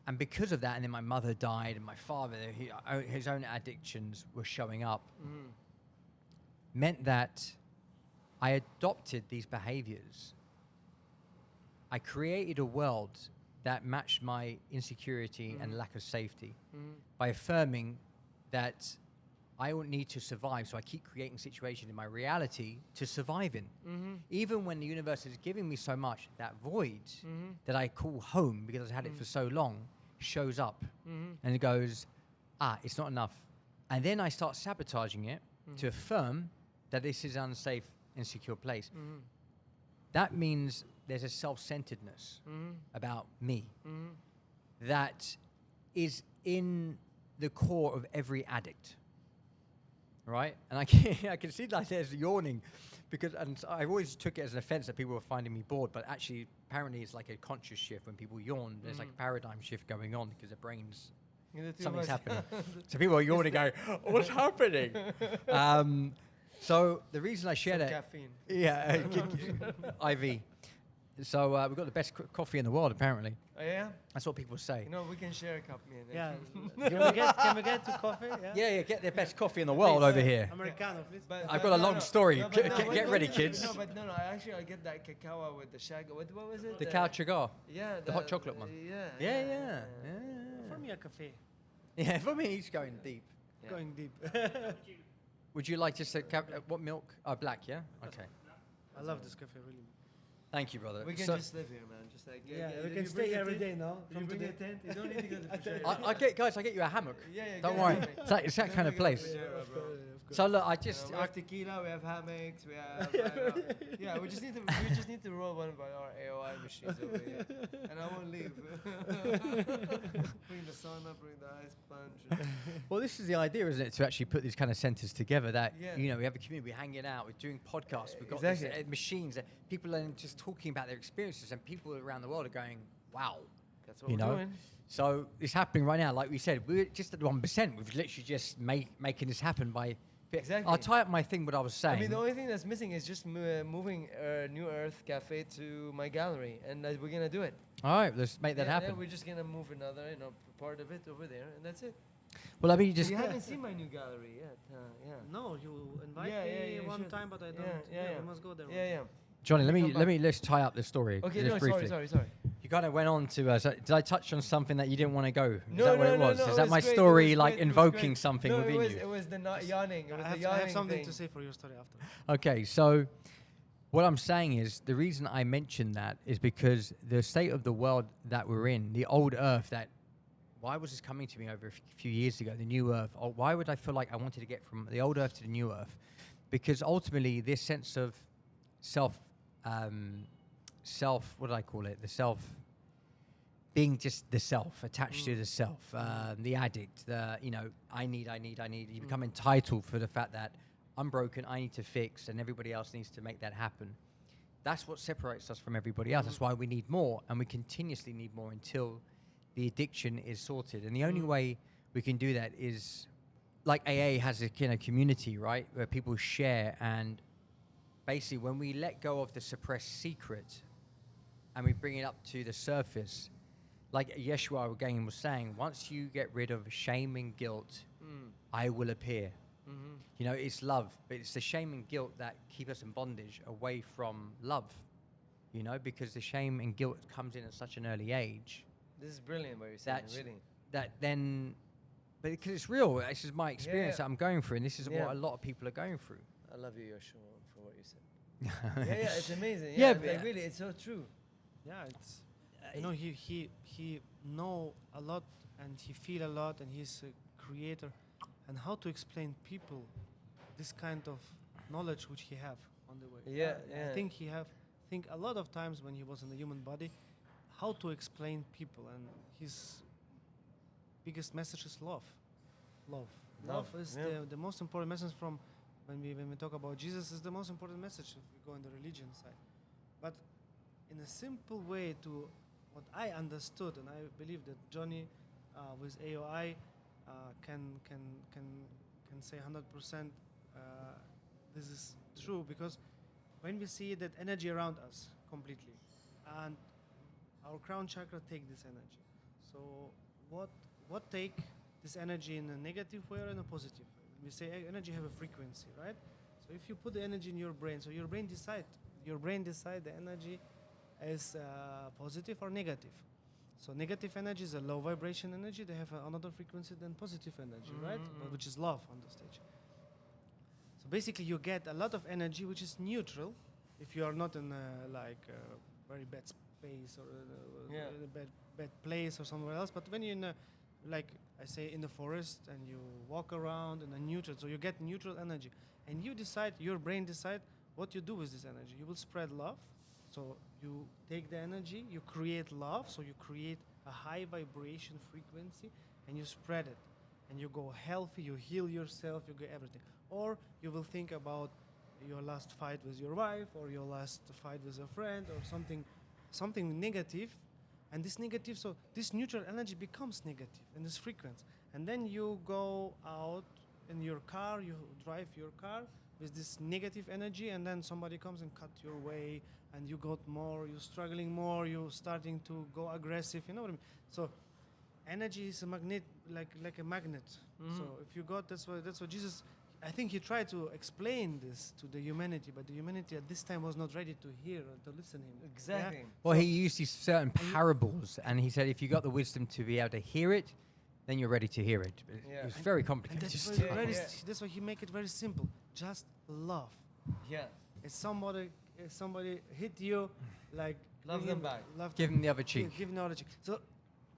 And because of that, and then my mother died, and my father, his own addictions were showing up, meant that I adopted these behaviors. I created a world that matched my insecurity and lack of safety by affirming that I don't need to survive, so I keep creating situations in my reality to survive in. Even when the universe is giving me so much, that void that I call home, because I've had it for so long, shows up and it goes, it's not enough. And then I start sabotaging it to affirm that this is an unsafe, insecure place. That means there's a self-centeredness about me that is in the core of every addict, right? And I can see like there's yawning, because I always took it as an offense that people were finding me bored, but actually apparently it's like a conscious shift. When people yawn, there's like a paradigm shift going on, because their brains, something's happening. So people are yawning going, what's happening? So the reason I share Some that, caffeine. yeah, IV. So we've got the best coffee in the world, apparently. Oh, yeah? That's what people say. You know, we can share a cup, me and Yeah. Nick. Can we get to coffee? Yeah, get the best coffee in the world over here. Americano, please. But- I've but got a no, long no. story. No, but no, Get wait, ready, wait, kids. No, but no. Actually, I get that cacao with the shag. What was it? The cow cigar. Yeah. the hot chocolate one. Yeah. For me, a cafe. Yeah, for me, he's going deep. Yeah. Going deep. Would you like just what milk? Oh, black, yeah? Okay. I love this cafe, really. Thank you, brother. We can So- just live here, man. Just like Yeah, we if can you stay bring here a every tent- day now. if You bring a tent. You don't need to go to the refrigerator. I get you a hammock. Yeah. Don't get worry. it. It's that kind of Then we go to place. the refrigerator, bro. So look, I We just, have tequila, we have hammocks, we have yeah. We just need to roll one of our AOI machines over here, and I won't leave. Bring the sauna, bring the ice plunge. well, this is the idea, isn't it, to actually put these kind of centers together that, Yeah. you know, we have a community, we're hanging out, we're doing podcasts, we've got Exactly. these, machines, that people are just talking about their experiences, and people around the world are going, wow. That's what You we're know? doing. So it's happening right now. Like we said, we're just at 1%. We've literally just making this happen by... Exactly. I'll tie up my thing, what I was saying. I mean, the only thing that's missing is just moving New Earth Cafe to my gallery, and we're gonna do it. All right, let's make that Yeah, happen. yeah, we're just gonna move another, part of it over there, and that's it. Well, I mean, you just... You haven't seen my new gallery yet, yeah. No, you invite Yeah, me you one should. time, but I don't. Yeah. We must go there. Yeah. Johnny, Come back. let's tie up the story. Okay, just no, briefly. sorry. You kind of went on to. Did I touch on something that you didn't want to go? Is No, that what no, it no, was? no, Is it that was my great, it story was like great, it was invoking great. something No, within you? It was the not yawning. It was I the have, yawning I have something thing. to say for your story after. Okay, so what I'm saying is the reason I mentioned that is because the state of the world that we're in, the old Earth. Why was this coming to me over a few years ago? The new Earth. Or why would I feel like I wanted to get from the old Earth to the new Earth? Because ultimately, this sense of self, what do I call it? The self, being just the self, attached to the self, the addict, I need. You become entitled for the fact that I'm broken, I need to fix, and everybody else needs to make that happen. That's what separates us from everybody else. That's why we need more, and we continuously need more until the addiction is sorted. And the only way we can do that is, like AA has a kind of community, right, where people share, and basically when we let go of the suppressed secret and we bring it up to the surface, like Yeshua again was saying, once you get rid of shame and guilt, I will appear. Mm-hmm. You know, it's love, but it's the shame and guilt that keep us in bondage away from love, because the shame and guilt comes in at such an early age. This is brilliant what you're saying, really. But because it's real, this is my experience that I'm going through, and this is what a lot of people are going through. I love you, Yoshua, for what you said. yeah, it's amazing. Yeah, Yeah, but- like, really, it's so true. Yeah, it's he know a lot and he feel a lot and he's a creator, and how to explain people this kind of knowledge which he have on the way. Yeah. I think think a lot of times when he was in the human body, how to explain people, and his biggest message is love. Love is the most important message from when we talk about Jesus, is the most important message if we go in the religion side. But in a simple way, to what I understood, and I believe that Johnny with AOI can say 100% this is true, because when we see that energy around us completely, and our crown chakra take this energy, so what take this energy in a negative way or in a positive way? We say energy have a frequency, right? So if you put the energy in your brain, so your brain decide the energy is positive or negative. So negative energy is a low vibration energy. They have another frequency than positive energy, right? Which is love on the stage. So basically, you get a lot of energy which is neutral if you are not in a very bad space or in a bad place or somewhere else. But when you're in a, like I say, in the forest and you walk around in a neutral, so you get neutral energy, and your brain decide what you do with this energy. You will spread love. So you take the energy, you create love, so you create a high vibration frequency, and you spread it. And you go healthy, you heal yourself, you get everything. Or you will think about your last fight with your wife, or your last fight with a friend, or something negative. And this negative, so this neutral energy becomes negative in this frequency. And then you go out in your car, you drive your car, with this negative energy, and then somebody comes and cut your way, and you got more, you're struggling more, you're starting to go aggressive. You know what I mean? So energy is a magnet, like a magnet. So if you got, that's what Jesus, I think he tried to explain this to the humanity, but the humanity at this time was not ready to hear or to listen him. Exactly. Yeah? Well, he used these certain parables, and he said if you got the wisdom to be able to hear it, then you're ready to hear it. Yeah. It was very And complicated. that's, stuff. that's why he make it very simple. Just love. Yeah. If somebody hit you, like Love give them him- back. Love Give him the other cheek. Give him the other cheek. So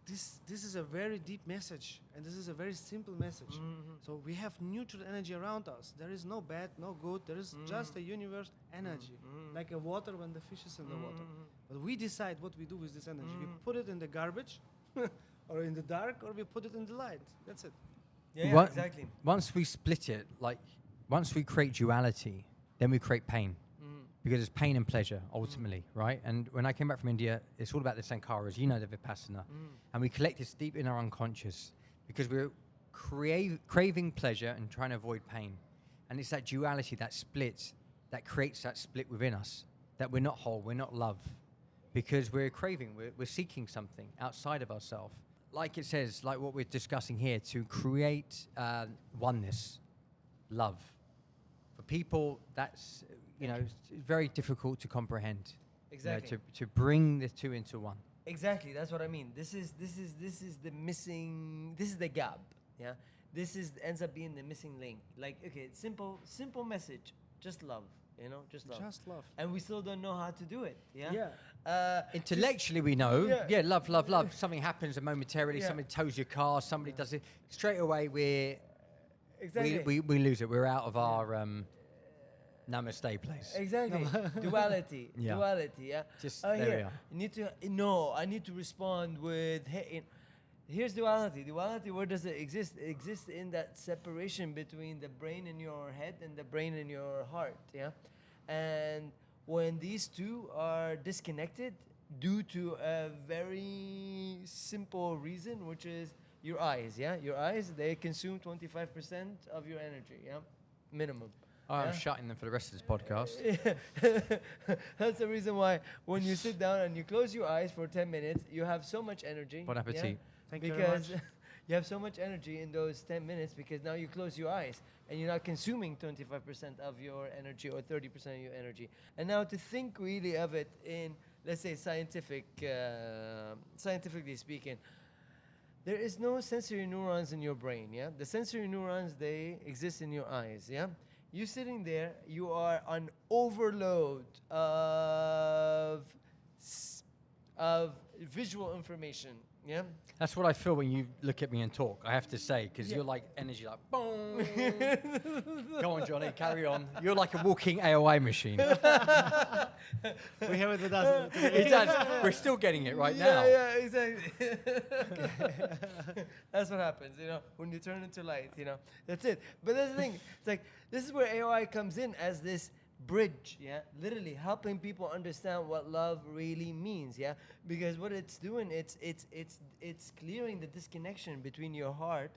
this is a very deep message, and this is a very simple message. So we have neutral energy around us. There is no bad, no good. There is just a universe energy, like a water when the fish is in the water. But we decide what we do with this energy. We put it in the garbage, or in the dark, or we put it in the light. That's it. Yeah, What- exactly. Once we split it, like once we create duality, then we create pain. Because it's pain and pleasure ultimately, right? And when I came back from India, it's all about the sankharas, you know, the vipassana. And we collect this deep in our unconscious because we're craving pleasure and trying to avoid pain. And it's that duality, that split, that creates that split within us, that we're not whole, we're not love. Because we're craving, we're seeking something outside of ourselves. Like it says, like what we're discussing here, to create oneness, love. For people, that's, you know, it's very difficult to comprehend. Exactly. You know, to bring the two into one. Exactly, that's what I mean. This is the missing. This is the gap. Yeah, this ends up being the missing link. Like, okay, simple message, just love. You know, just love. Just love. And we still don't know how to do it. Yeah. Yeah. Intellectually, we know. Yeah. Yeah, love, love, love. Something happens and momentarily, Yeah. somebody tows your car, somebody does it. Straight away, Exactly. we lose it. We're out of our namaste place. Exactly. Duality. Yeah. Duality. Yeah. Just Oh, there we here. are. You need to. No, I need to respond with. Hey, here's duality. Duality. Where does it exist? It exists in that separation between the brain in your head and the brain in your heart. Yeah. And when these two are disconnected due to a very simple reason, which is your eyes. Yeah. Your eyes. They consume 25% of your energy. Yeah. Minimum. I'm Yeah. shutting them for the rest of this podcast. That's the reason why when you sit down and you close your eyes for 10 minutes, you have so much energy. Bon appetit. Thank you very Because much. you have so much energy in those 10 minutes because now you close your eyes and you're not consuming 25% of your energy or 30% of your energy. And now to think really of it in, let's say, scientifically speaking, there is no sensory neurons in your brain, yeah? The sensory neurons, they exist in your eyes, yeah? You sitting there, you are on overload of visual information, yeah? That's what I feel when you look at me and talk, I have to say, because you're like energy, like, boom. Go on, Johnny, carry on. You're like a walking AOI machine. We have it with us. It does. We're still getting it right now. Yeah, exactly. That's what happens, you know, when you turn into light, you know. That's it. But that's the thing. It's like, this is where AOI comes in as this bridge, yeah, literally helping people understand what love really means, yeah, because what it's doing, it's clearing the disconnection between your heart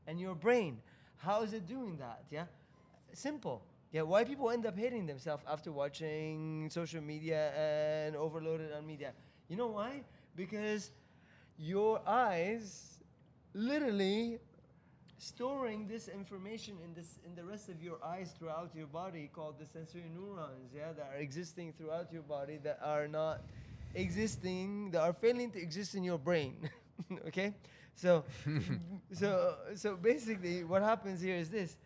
and your brain. How is it doing that? Yeah, simple. Yeah, why people end up hating themselves after watching social media and overloaded on media? You know why? Because your eyes literally storing this information in the rest of your eyes throughout your body, called the sensory neurons, yeah, that are existing throughout your body, that are not existing, that are failing to exist in your brain. Okay, so so basically what happens here is this.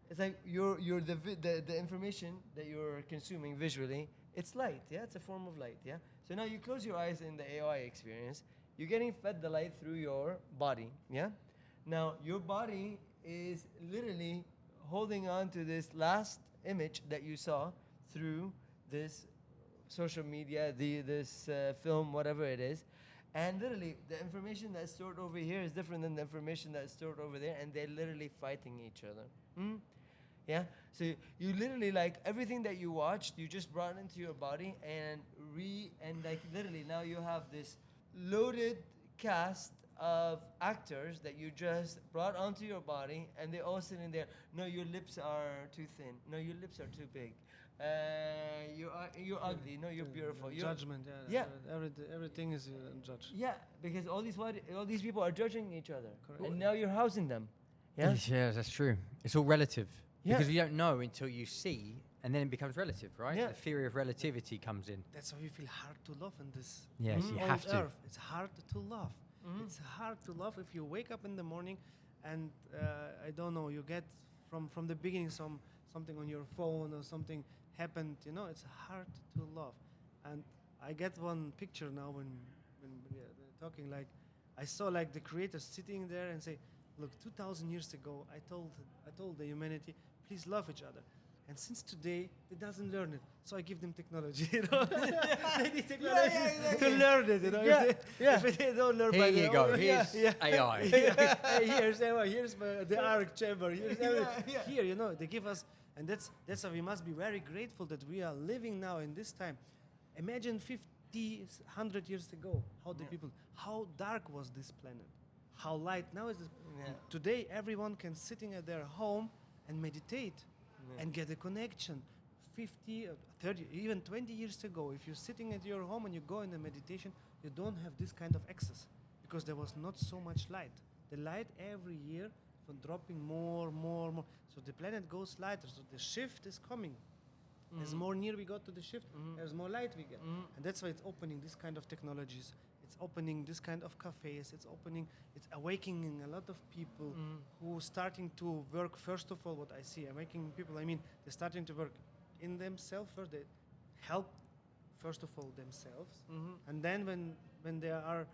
It's like the information that you're consuming visually, it's light, yeah, it's a form of light, yeah. So now you close your eyes in the AOI experience, you're getting fed the light through your body, yeah. Now, your body is literally holding on to this last image that you saw through this social media, this film, whatever it is. And literally, the information that's stored over here is different than the information that's stored over there, and they're literally fighting each other. Yeah? So you literally, like, everything that you watched, you just brought into your body, and like, literally, now you have this loaded cast of actors that you just brought onto your body, and they all sitting there. No, your lips are too thin. No, your lips are too big. You're ugly. No, you're beautiful. Judgment. Yeah. Everything is judged. Yeah, because all these people are judging each other, Correct. and now you're housing them. Yeah. Yeah, that's true. It's all relative. Yeah. Because you don't know until you see, and then it becomes relative, right? Yeah. The theory of relativity comes in. That's why we feel hard to love in this Yes, you old have to. earth. It's hard to love. It's hard to love if you wake up in the morning and I don't know, you get from the beginning something on your phone or something happened, you know, it's hard to love. And I get one picture now when we are talking, like I saw like the creator sitting there and say, look, 2,000 years ago I told the humanity, please love each other. And since today, they doesn't learn it. So I give them technology, you know. They need technology to learn it, you know. If they don't learn by Here you their go. own- Here's AI. Here's the Arche chamber. Here, you know, they give us, and that's why we must be very grateful that we are living now in this time. Imagine 50, 100 years ago, how dark was this planet? How light now is this? Yeah. Today, everyone can sitting at their home and meditate and get a connection. 50, 30, even 20 years ago, if you're sitting at your home and you go in the meditation, you don't have this kind of access because there was not so much light. The light every year from dropping more. So the planet goes lighter. So the shift is coming. As more near we got to the shift, as more light we get. And that's why it's opening this kind of technologies. It's opening this kind of cafes. It's awakening a lot of people who starting to work. First of all, what I see, awakening people, I mean, they're starting to work in themselves first. They help, first of all, themselves. And then when they are,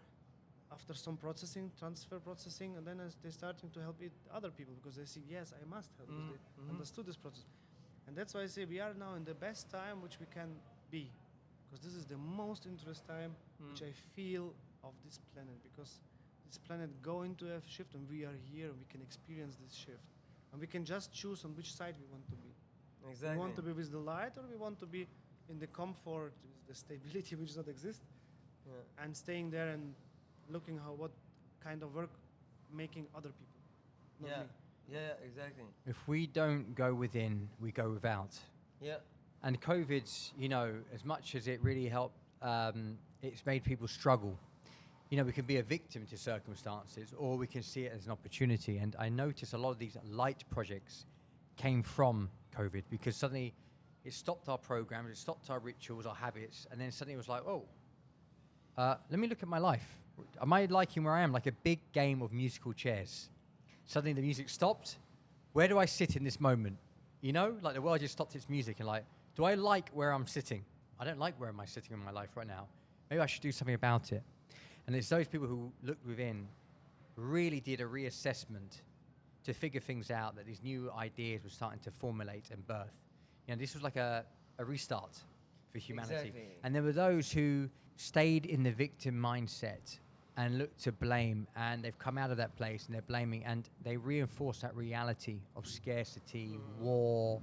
after some transfer processing, and then as they're starting to help other people because they see, yes, I must help because they understood this process. And that's why I say we are now in the best time which we can be. Because this is the most interesting time which I feel of this planet, because this planet going to a shift and we are here and we can experience this shift. And we can just choose on which side we want to be. Exactly. We want to be with the light, or we want to be in the comfort, with the stability which does not exist, and staying there and looking what kind of work making other people, not me. Yeah, exactly. If we don't go within, we go without. Yeah. And COVID's, you know, as much as it really helped, it's made people struggle. You know, we can be a victim to circumstances, or we can see it as an opportunity. And I notice a lot of these light projects came from COVID, because suddenly it stopped our programs, it stopped our rituals, our habits, and then suddenly it was like, oh, let me look at my life. Am I liking where I am? Like a big game of musical chairs. Suddenly the music stopped. Where do I sit in this moment? You know, like the world just stopped its music and like, do I like where I'm sitting? I don't like where am I sitting in my life right now. Maybe I should do something about it. And it's those people who looked within, really did a reassessment to figure things out, that these new ideas were starting to formulate and birth. You know, this was like a restart for humanity. Exactly. And there were those who stayed in the victim mindset and looked to blame, and they've come out of that place and they're blaming, and they reinforce that reality of scarcity, war,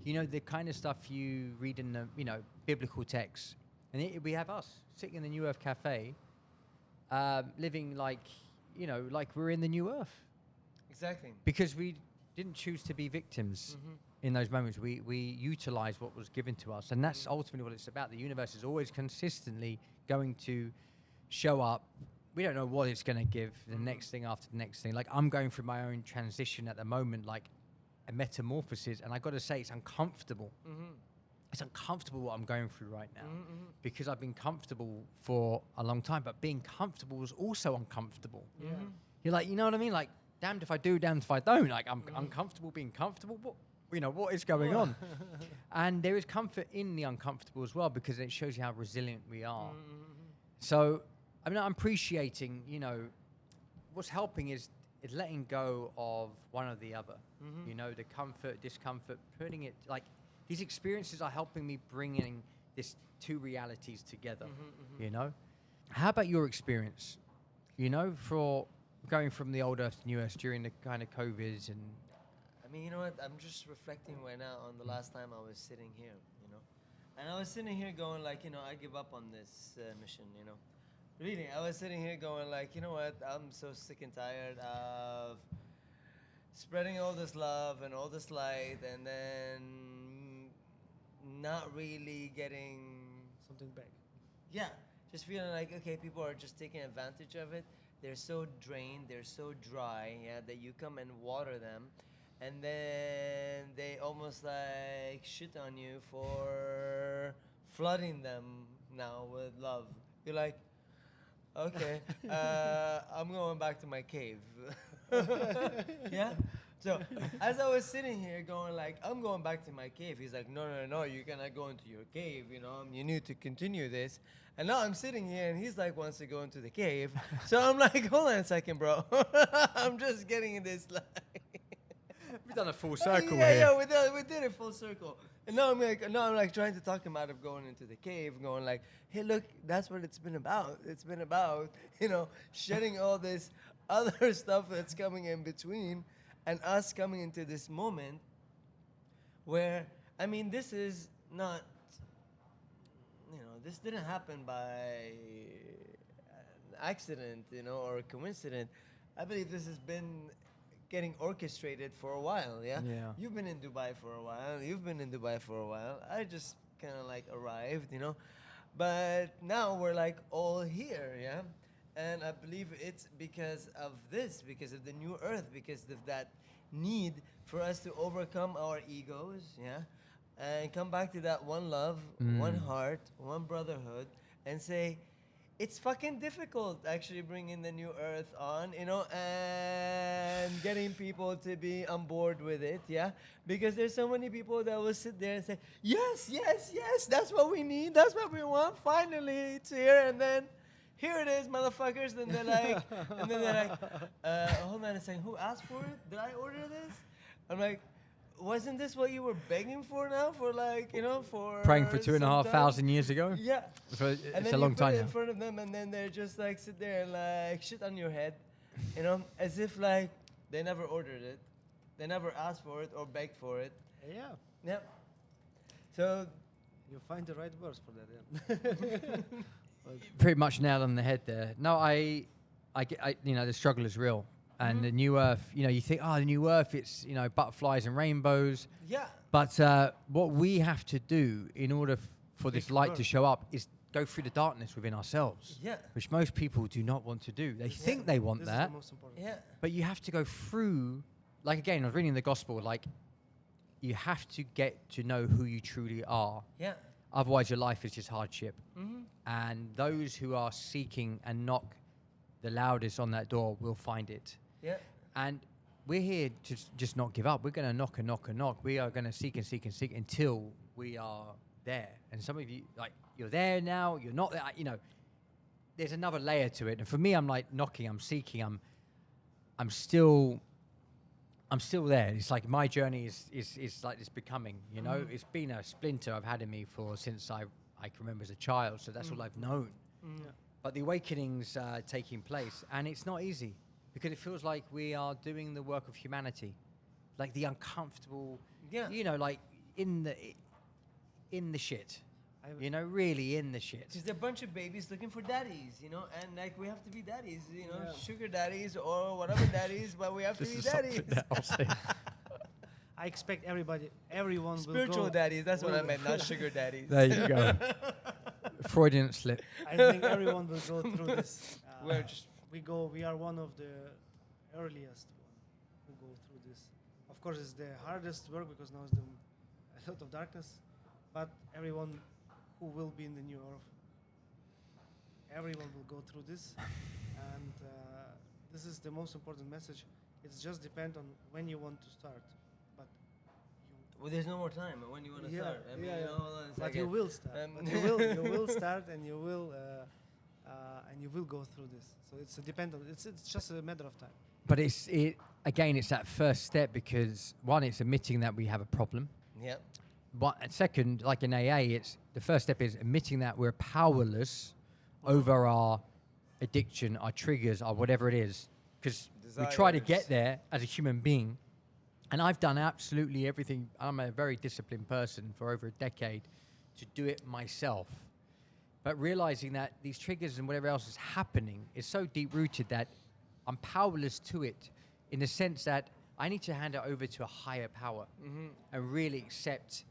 you know, the kind of stuff you read in the, you know, biblical texts. And we have us sitting in the New Earth Cafe, living like, you know, like we're in the New Earth. Exactly. Because we didn't choose to be victims in those moments. We utilized what was given to us. And that's ultimately what it's about. The universe is always consistently going to show up. We don't know what it's going to give, the next thing after the next thing. Like, I'm going through my own transition at the moment, like a metamorphosis. And I got to say, it's uncomfortable. It's uncomfortable what I'm going through right now, because I've been comfortable for a long time. But being comfortable was also uncomfortable. Yeah. You're like, you know what I mean? Like, damned if I do, damned if I don't. Like, I'm uncomfortable being comfortable. What, you know, what is going on? And there is comfort in the uncomfortable as well, because it shows you how resilient we are. So, I mean, I'm appreciating, you know, what's helping is letting go of one or the other. You know, the comfort, discomfort, putting it, like, these experiences are helping me bringing this two realities together, you know? How about your experience, you know, for going from the old Earth to New Earth during the kind of COVIDs and... I mean, you know what? I'm just reflecting right now on the last time I was sitting here, you know? And I was sitting here going like, you know, I give up on this mission, you know? Really, I was sitting here going like, you know what? I'm so sick and tired of spreading all this love and all this light, and then not really getting, Something back. yeah, just feeling like, okay, people are just taking advantage of it. They're so drained, they're so dry, yeah, that you come and water them, and then they almost like shit on you for flooding them now with love. You're like, okay, I'm going back to my cave. Yeah. So as I was sitting here going like, I'm going back to my cave. He's like, no, you cannot go into your cave. You know, you need to continue this. And now I'm sitting here, and he's like wants to go into the cave. So I'm like, hold on a second, bro. I'm just getting in this like. We've done a full circle Yeah, here. yeah, we did a full circle. And now I'm like trying to talk him out of going into the cave, going like, hey, look, that's what it's been about. It's been about, you know, shedding all this other stuff that's coming in between, and us coming into this moment where, I mean, this is not, you know, this didn't happen by an accident, you know, or a coincidence. I believe this has been getting orchestrated for a while, yeah? Yeah. You've been in Dubai for a while. You've been in Dubai for a while. I just kind of like arrived, you know? But now we're like all here, yeah? And I believe it's because of this, because of the new earth, because of that need for us to overcome our egos, yeah? And come back to that one love, one heart, one brotherhood, and say, it's fucking difficult actually bringing the new earth on, you know, and getting people to be on board with it, yeah? Because there's so many people that will sit there and say, yes, that's what we need, that's what we want, finally, it's here, and then here it is, motherfuckers, and they're like, hold on a second, who asked for it? Did I order this? I'm like, wasn't this what you were begging for now? For like, you know, for Praying for 2,500 some time? years ago? Yeah. It's And then a long you put time it now. in front of them, and then they're just like sit there and like shit on your head, you know, as if like they never ordered it, they never asked for it or begged for it. Yeah. Yep. So You find the right words for that, yeah. Pretty much nailed on the head there. No, I you know, the struggle is real. And the new earth, you know, you think, oh, the new earth, it's, you know, butterflies and rainbows. yeah, But what we have to do in order for this light to show up is go through the darkness within ourselves. Yeah. Which most people do not want to do. They think they want This that, is the most important. yeah, but you have to go through, like again, I was reading the gospel, like you have to get to know who you truly are. yeah. Otherwise your life is just hardship. Mm-hmm. And those who are seeking and knock the loudest on that door will find it. Yeah. And we're here to just not give up. We're going to knock and knock and knock. We are going to seek and seek and seek until we are there. And some of you, like, you're there now, you're not there. You know, there's another layer to it. And for me, I'm like knocking, I'm seeking, I'm still there. It's like my journey is like this becoming, you know. It's been a splinter I've had in me since I can remember as a child. So that's all I've known. Yeah. But the awakening's taking place, and it's not easy because it feels like we are doing the work of humanity, like the uncomfortable, Yeah. you know, like in the shit, you know, really in the shit. Because they're a bunch of babies looking for daddies, you know, and like we have to be daddies, you know, Yeah. sugar daddies or whatever daddies, but we have to This be is something daddies. that I'll say. I expect everyone Spiritual will go. daddies, that's what I will- meant, not sugar daddies. There you go. Freudian slip. I think everyone will go through this. We're just We are one of the earliest who go through this. Of course, it's the hardest work because now it's a lot of darkness. But everyone who will be in the new earth, everyone will go through this, and this is the most important message. It's just depend on when you want to start. But well, there's no more time. When you want to Yeah, start? I mean, yeah, you yeah. know, hold on a But second. you will start. Um, But you will start, and you will go through this. So it's a dependent. It's just a matter of time. But it's that first step because one, it's admitting that we have a problem. Yeah. And second, like in AA, it's the first step is admitting that we're powerless over our addiction, our triggers, or whatever it is. Because we try to get Desires. there as a human being. And I've done absolutely everything. I'm a very disciplined person for over a decade to do it myself. But realizing that these triggers and whatever else is happening is so deep rooted that I'm powerless to it, in the sense that I need to hand it over to a higher power and really accept,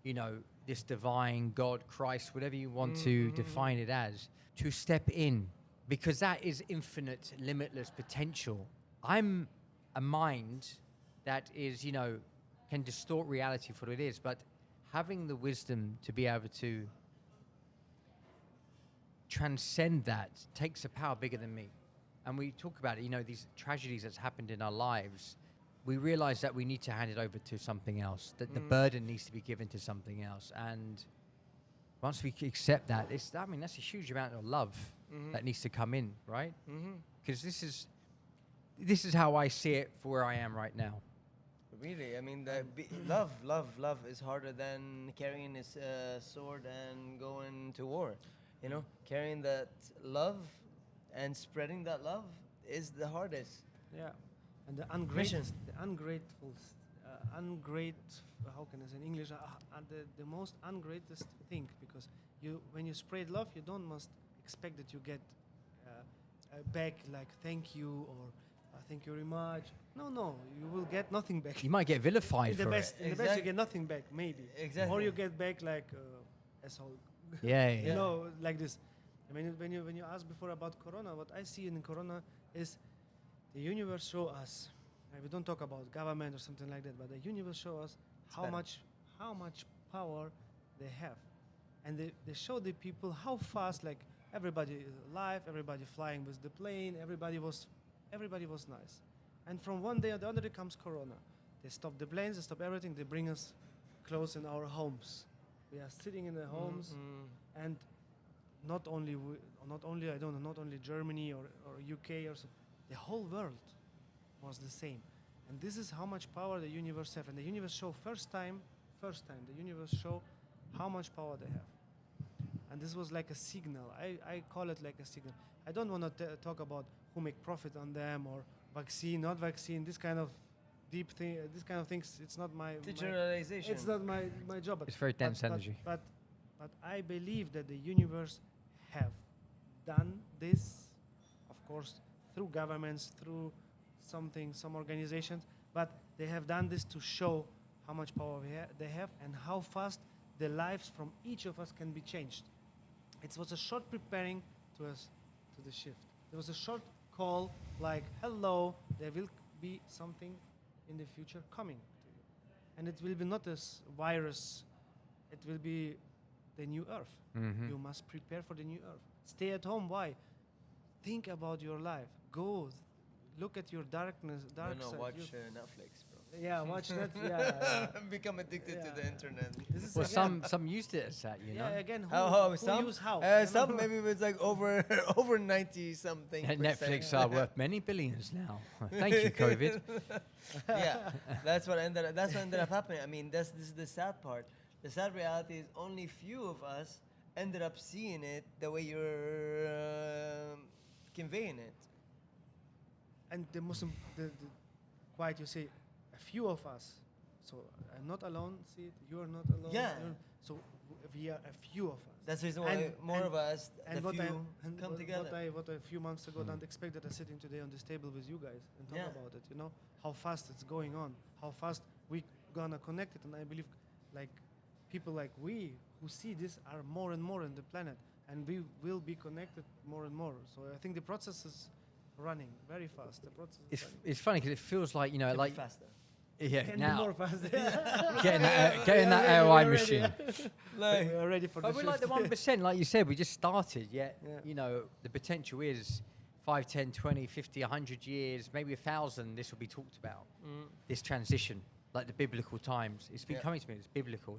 you know, this divine God, Christ, whatever you want to define it as, to step in, because that is infinite, limitless potential. I'm a mind that is, you know, can distort reality for what it is, but having the wisdom to be able to transcend that takes a power bigger than me. And we talk about it, you know, these tragedies that's happened in our lives. We realize that we need to hand it over to something else, that the burden needs to be given to something else. And once we accept that, that's a huge amount of love that needs to come in, right? Because this is how I see it for where I am right now. Really, I mean, love is harder than carrying a sword and going to war. You know, carrying that love and spreading that love is the hardest. Yeah, and the ungrateful, how can I say in English? The most ungratest thing, because when you spread love, you don't must expect that you get back like thank you or thank you very much. No, you will get nothing back. You might get vilified for it. In the best, you get nothing back, maybe. Exactly. Or you get back like asshole. Yeah. You know, like this. I mean, when you asked before about Corona, what I see in Corona is the universe show us. We don't talk about government or something like that, but the universe show us how much power they have, and they show the people how fast, like everybody is alive, everybody flying with the plane, everybody was nice, and from one day to the other comes Corona. They stop the planes, they stop everything, they bring us close in our homes. We are sitting in the homes, and not only Germany or UK or so, the whole world was the same. And this is how much power the universe have. And the universe show first time the universe show how much power they have. And this was like a signal. I call it like a signal. I don't want to talk about who make profit on them or vaccine, not vaccine, this kind of deep thing, this kind of things. It's not my generalization. It's not my job. It's very dense energy. But I believe that the universe have done this, of course, through governments, through some organizations, but they have done this to show how much power they have and how fast the lives from each of us can be changed. It was a short preparing to us to the shift. There was a short call like, hello, there will be something in the future coming to you. And it will be not a virus, it will be the new earth. You must prepare for the new earth. Stay at home. Why? Think about your life. Go look at your dark side. Watch Netflix, bro. Yeah, watch Netflix. Yeah. Become addicted to the internet. This is Well, again, some used it as that, you know. yeah, again, Some use how? some maybe it was like over 90 something. And Netflix are worth many billions now. Thank you, COVID. Yeah, that's what ended up happening. I mean, this is the sad part. The sad reality is only few of us ended up seeing it the way you're conveying it. And the Muslim, quite you say, a few of us. So I'm not alone. See it. You are not alone. Yeah. So we are a few of us. That's the reason why more of us, and the few, come together. What I a few months ago don't expect that I'm sitting today on this table with you guys and talk about it. You know how fast it's going on, how fast we gonna connect it, and I believe, like people like we who see this are more and more in the planet, and we will be connected more and more. So I think the process is running very fast. The process. It's funny because it feels like, you know, like faster. Yeah, Can now be more fast. getting that AOI machine. Like, We're ready for But the we're like the shift. 1%, like you said, we just started, yet, Yeah. you know, the potential is 5, 10, 20, 50, 100 years, maybe 1,000, this will be talked about. This transition, like the biblical times. It's been coming to me, it's biblical,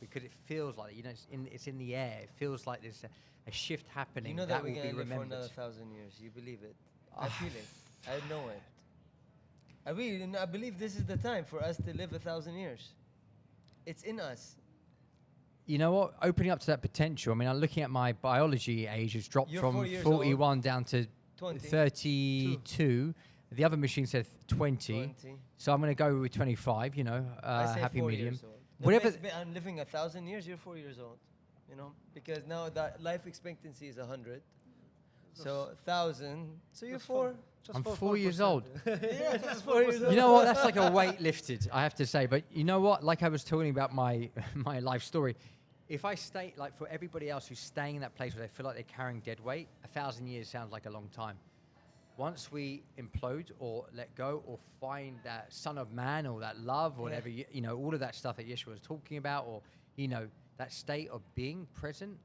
because it feels like, you know, it's in the air. It feels like there's a shift happening. you know that will we're be gonna live for remembered. another 1,000 years. You believe it? I feel it. I know it. I believe this is the time for us to live 1,000 years. It's in us. You know what? Opening up to that potential. I mean, I'm looking at my biology age. It's dropped You're from 4 years 41 down to 20. 32. The other machine said 20. So I'm going to go with 25, you know, I say happy 4 medium. years old. Whatever. I'm living 1,000 years, you're 4 years old. you know, because now that life expectancy is 100, so 1,000. So you're Just 4. I'm 4 years old. Yeah, just 4 years old. You know what? That's like a weight lifted, I have to say. But you know what? Like I was talking about my my life story. If I stay, like for everybody else who's staying in that place where they feel like they're carrying dead weight, 1,000 years sounds like a long time. Once we implode or let go or find that son of man or that love or whatever, you know, all of that stuff that Yeshua was talking about, or, you know, that state of being present,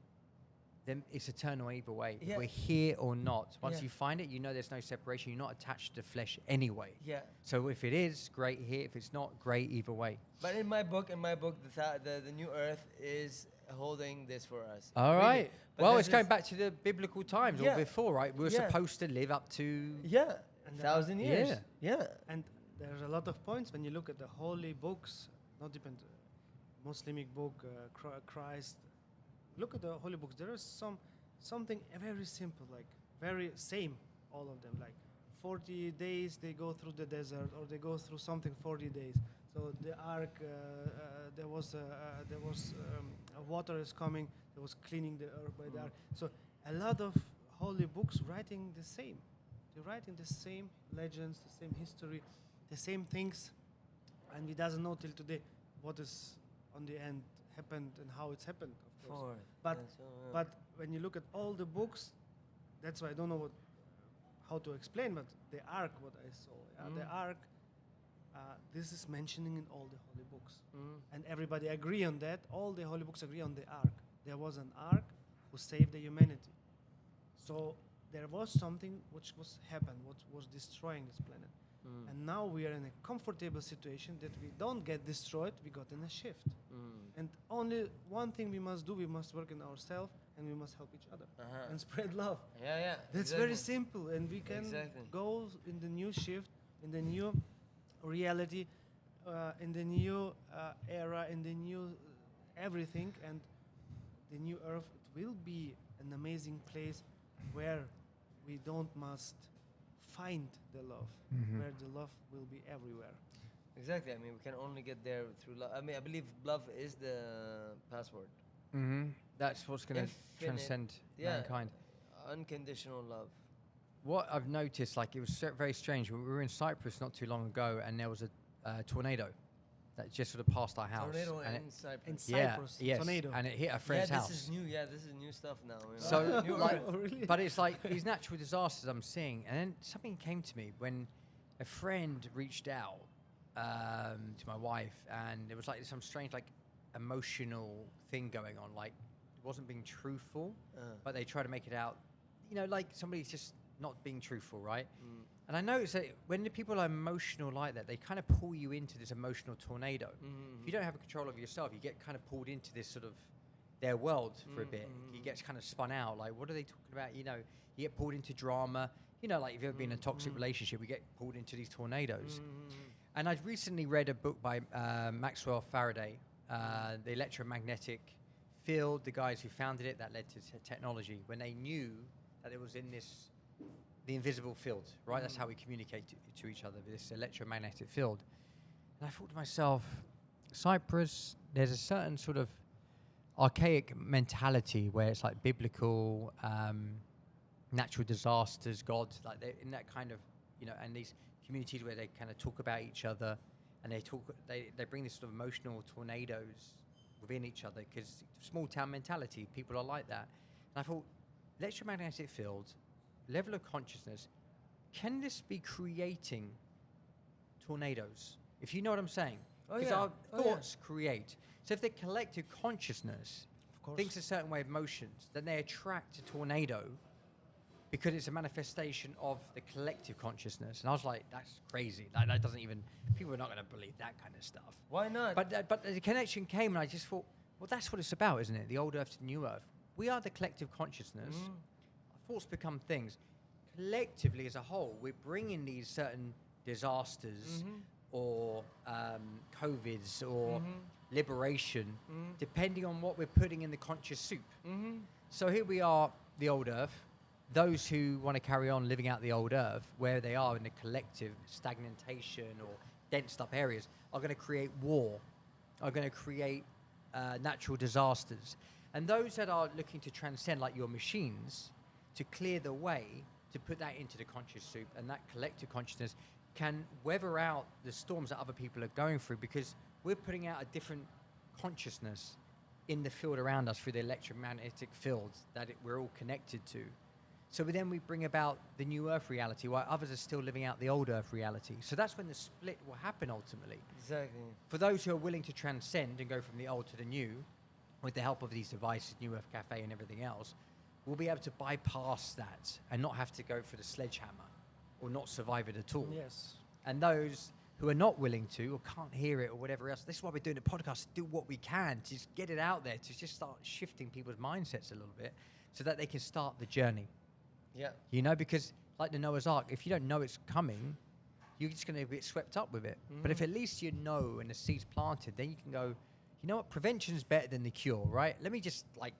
then it's eternal either way. Yeah. If we're here or not. Once Yeah. you find it, you know there's no separation. You're not attached to flesh anyway. Yeah. So if it is, great here. If it's not, great either way. But in my book, the new earth is holding this for us. All Really. right. But Well, this it's going is- back to the biblical times Yeah. or before, right? We were Yeah. supposed to live up to... Yeah, And 1,000 years. Yeah. Yeah. And there's a lot of points when you look at the holy books, not depend Muslimic book, Christ. Look at the holy books. There is something very simple, like very same, all of them. Like 40 days they go through the desert, or they go through something 40 days. So the ark, there was water is coming. There was cleaning the earth by the ark. So a lot of holy books writing the same. They're writing the same legends, the same history, the same things, and we doesn't know till today what is on the end happened and how it's happened. Of course. But but when you look at all the books, that's why I don't know how to explain. But the ark, what I saw, the ark, this is mentioning in all the holy books, and everybody agree on that. All the holy books agree on the ark. There was an ark who saved the humanity. So there was something which was happened, what was destroying this planet. And now we are in a comfortable situation that we don't get destroyed, we got in a shift. And only one thing we must do, we must work in ourselves and we must help each other and spread love. Yeah. That's very simple, and we can go in the new shift, in the new reality, in the new era, in the new everything, and the new earth. It will be an amazing place where we don't must find the love, where the love will be everywhere. Exactly. I mean, we can only get there through love. I mean, I believe love is the password. That's what's going to transcend mankind. Unconditional love. What I've noticed, like, it was very strange. We were in Cyprus not too long ago, and there was a tornado that just sort of passed our house. Tornado and in Cyprus. In Cyprus, yes, tornado. and it hit a friend's house. This is new. Yeah, this is new stuff now. You know? So, New like, earth. really? but it's like these natural disasters I'm seeing, and then something came to me when a friend reached out to my wife, and it was like some strange, like, emotional thing going on. Like, it wasn't being truthful, but they try to make it out, you know, like somebody's just not being truthful, right? And I noticed that when the people are emotional like that, they kind of pull you into this emotional tornado. If you don't have control of yourself, you get kind of pulled into this sort of their world for a bit. You get kind of spun out. Like, what are they talking about? You know, you get pulled into drama. You know, like if you've ever been in a toxic relationship, we get pulled into these tornadoes. And I'd recently read a book by Maxwell Faraday, The Electromagnetic Field, the guys who founded it, that led to technology, when they knew that it was in this, the invisible field, right? That's how we communicate to each other, this electromagnetic field. And I thought to myself, Cyprus, there's a certain sort of archaic mentality where it's like biblical, natural disasters, God, like they're in that kind of, you know, and these communities where they kind of talk about each other, and they bring this sort of emotional tornadoes within each other, because small town mentality, people are like that. And I thought, electromagnetic field, level of consciousness, can this be creating tornadoes? If you know what I'm saying. Because our thoughts create. So if the collective consciousness thinks a certain way of motions, then they attract a tornado because it's a manifestation of the collective consciousness. And I was like, that's crazy. That doesn't even, people are not going to believe that kind of stuff. Why not? But the connection came, and I just thought, well, that's what it's about, isn't it? The old earth to the new earth. We are the collective consciousness. Our thoughts become things. Collectively, as a whole, we're bringing these certain disasters or COVIDs or liberation, depending on what we're putting in the conscious soup. So here we are, the old earth. Those who want to carry on living out the old earth, where they are in the collective stagnation or densed up areas, are going to create war, are going to create natural disasters. And those that are looking to transcend, like your machines, to clear the way, to put that into the conscious soup, and that collective consciousness can weather out the storms that other people are going through, because we're putting out a different consciousness in the field around us through the electromagnetic fields that we're all connected to. So then we bring about the new Earth reality, while others are still living out the old Earth reality. So that's when the split will happen ultimately. Exactly. For those who are willing to transcend and go from the old to the new, with the help of these devices, New Earth Cafe and everything else, we'll be able to bypass that and not have to go for the sledgehammer or not survive it at all. Yes. And those who are not willing to or can't hear it or whatever else, this is why we're doing the podcast, to do what we can, to just get it out there, to just start shifting people's mindsets a little bit so that they can start the journey. Yeah. You know, because like the Noah's Ark, if you don't know it's coming, you're just going to get swept up with it. But if at least you know and the seed's planted, then you can go, you know what, prevention's better than the cure, right? Let me just, like,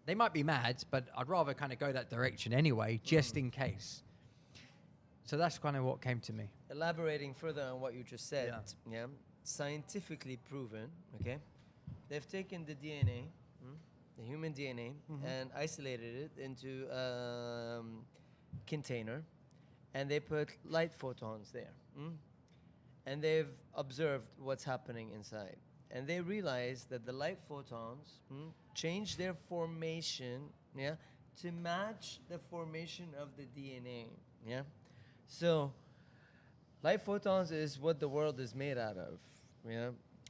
they might be mad, but I'd rather kind of go that direction anyway, just in case. So that's kind of what came to me. Elaborating further on what you just said, Yeah. Scientifically proven, okay? They've taken the DNA, the human DNA, and isolated it into a container, and they put light photons there. And they've observed what's happening inside. And they realized that the light photons change their formation, to match the formation of the DNA, So, light photons is what the world is made out of,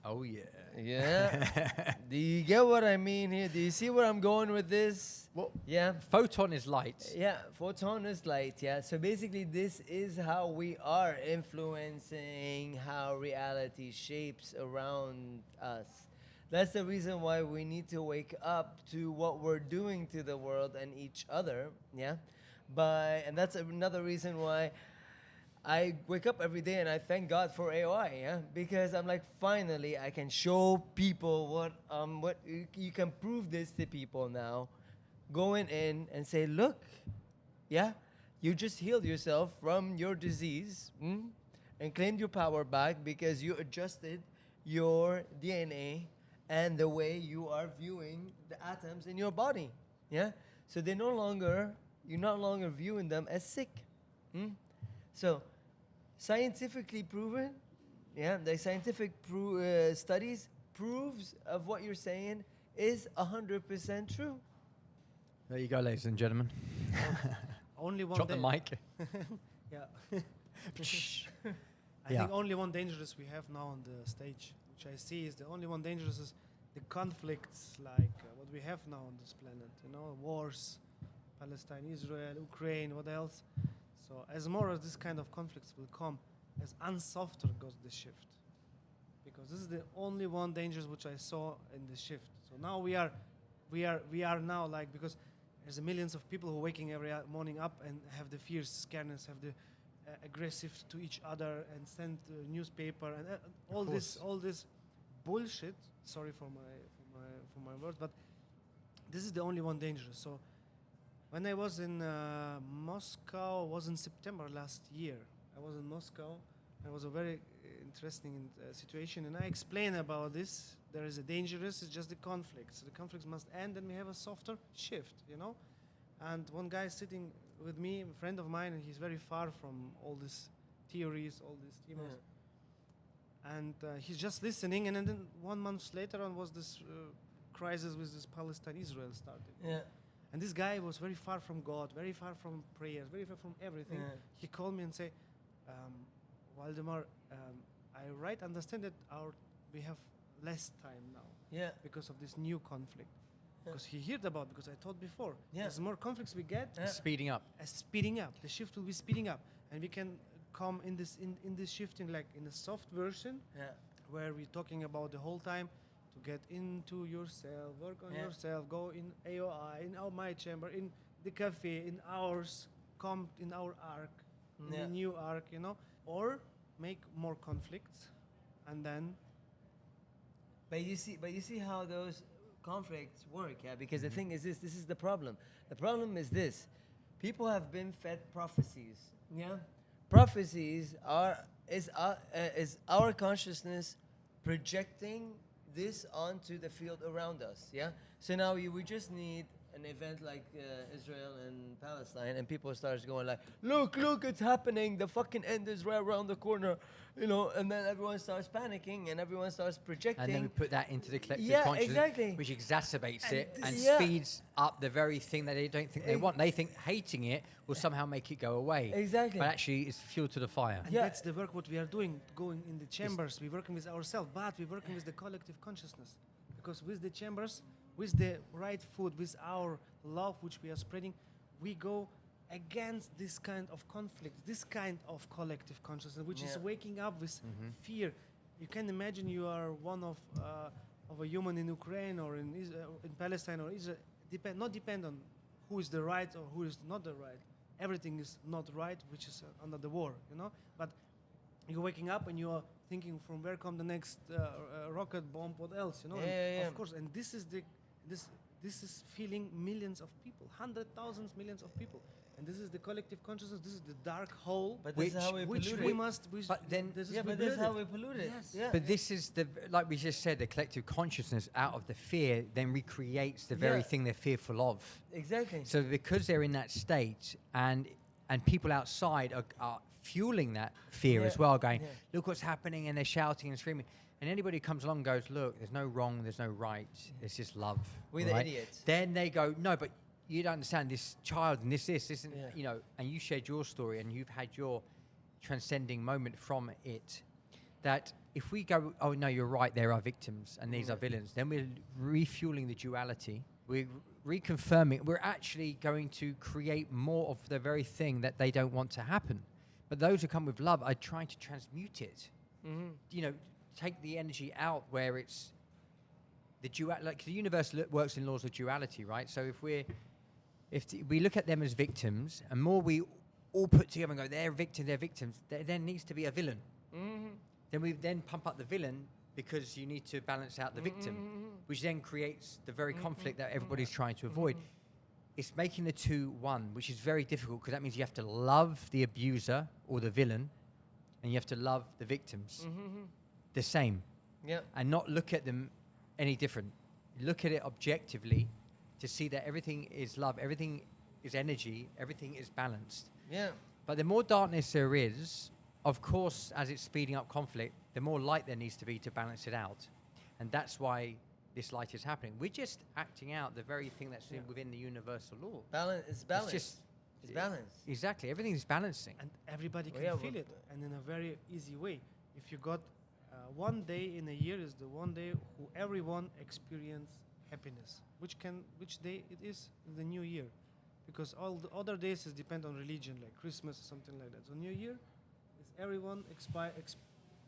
Oh, yeah. Yeah. Do you get what I mean here? Do you see where I'm going with this? Well, Yeah. photon is light. Yeah, photon is light, So basically this is how we are influencing how reality shapes around us. That's the reason why we need to wake up to what we're doing to the world and each other, and that's another reason why I wake up every day and I thank God for AOI, because I'm like, finally I can show people what you can prove this to people now, going in and say, look, you just healed yourself from your disease and claimed your power back because you adjusted your DNA and the way you are viewing the atoms in your body, So you're no longer viewing them as sick. So, scientifically proven, the scientific studies proves of what you're saying is 100% true. There you go, ladies and gentlemen. Only one. Drop the mic. Yeah. I think only one dangerous we have now on the stage, which I see is the only one dangerous is the conflicts like what we have now on this planet. Wars, Palestine, Israel, Ukraine, what else? So as more as this kind of conflicts will come, as unsofter goes the shift. Because this is the only one dangerous which I saw in the shift. So now we are now like, because there's millions of people who are waking every morning up and have the fierce scareness, have the aggressive to each other and send newspaper and all this bullshit. Sorry for my words, but this is the only one dangerous. So when I was in Moscow, it was in September last year. I was in Moscow. It was a very interesting situation, and I explained about this. There is a dangerous, it's just the conflicts. The conflicts must end, and we have a softer shift, And one guy sitting with me, a friend of mine, and he's very far from all these theories, all these theories. And he's just listening, and then 1 month later on was this crisis with this Palestine-Israel started. And this guy was very far from God, very far from prayers, very far from everything. He called me and said, Waldemar, I understand that we have less time now because of this new conflict. Because he heard about, because I told before, as more conflicts we get, speeding up. The shift will be speeding up. And we can come in this shifting like in a soft version, where we're talking about the whole time to get into yourself, work on yourself, go in AOI, in my chamber, in the cafe, in ours, come in our arc, in the new arc, or make more conflicts, and then. But you see how those conflicts work, because the thing is this is the problem. The problem is this: people have been fed prophecies. Prophecies is our consciousness projecting this onto the field around us. Yeah. So now we just need an event like Israel and Palestine, and people start going like, look, it's happening. The fucking end is right around the corner, you know. And then everyone starts panicking, and everyone starts projecting. And then we put that into the collective Yeah, consciousness, exactly. which exacerbates it and Yeah. speeds up the very thing that they don't think they want. They think hating it will somehow make it go away. Exactly. But actually, it's fuel to the fire. And Yeah. that's the work what we are doing, going in the chambers. We're working with ourselves, but we're working with the collective consciousness. Because with the chambers, with the right food, with our love which we are spreading, we go against this kind of conflict, this kind of collective consciousness, which is waking up with fear. You can imagine you are one of a human in Ukraine or in Palestine or Israel. Not depend on who is the right or who is not the right. Everything is not right, which is under the war, you know. But you're waking up and you are thinking from where come the next rocket bomb, what else, you know? Yeah. Of course, and this is feeling millions of people, 100,000 millions of people. And this is the collective consciousness, this is the dark hole, But this is how we which pollute we it. must... But then- this is Yeah, we but this is build how it. we pollute it. Yes. Yeah. But this is like we just said, the collective consciousness out of the fear then recreates the very Yeah. thing they're fearful of. Exactly. So because they're in that state and people outside are fueling that fear Yeah. as well, going, Yeah. look what's happening, and they're shouting and screaming. And anybody who comes along and goes, look, there's no wrong, there's no right, there's just love. We're the right? idiots. Then they go, no, but you don't understand this child and this isn't, Yeah. you know, and you shared your story and you've had your transcending moment from it. That if we go, oh no, you're right, there are victims and these are villains, then we're refueling the duality. We're reconfirming, we're actually going to create more of the very thing that they don't want to happen. But those who come with love are trying to transmute it. Mm-hmm. You know, take the energy out where it's the like the universe works in laws of duality, right? So if we look at them as victims, and more we all put together and go, they're victims, there needs to be a villain. Mm-hmm. Then we then pump up the villain because you need to balance out the victim, which then creates the very conflict that everybody's trying to avoid. It's making the two one, which is very difficult because that means you have to love the abuser or the villain, and you have to love the victims the same, Yeah. and not look at them any different. Look at it objectively to see that everything is love, everything is energy, everything is balanced. Yeah. But the more darkness there is, of course, as it's speeding up conflict, the more light there needs to be to balance it out. And that's why this light is happening. We're just acting out the very thing that's within the universal law. It's balance. just- It's balance. Exactly. Everything is balancing. And everybody can Yeah, feel but- it, and in a very easy way. If you got one day in a year is the one day who everyone experience happiness. Which day it is the New Year, because all the other days is depend on religion, like Christmas or something like that. So New Year is everyone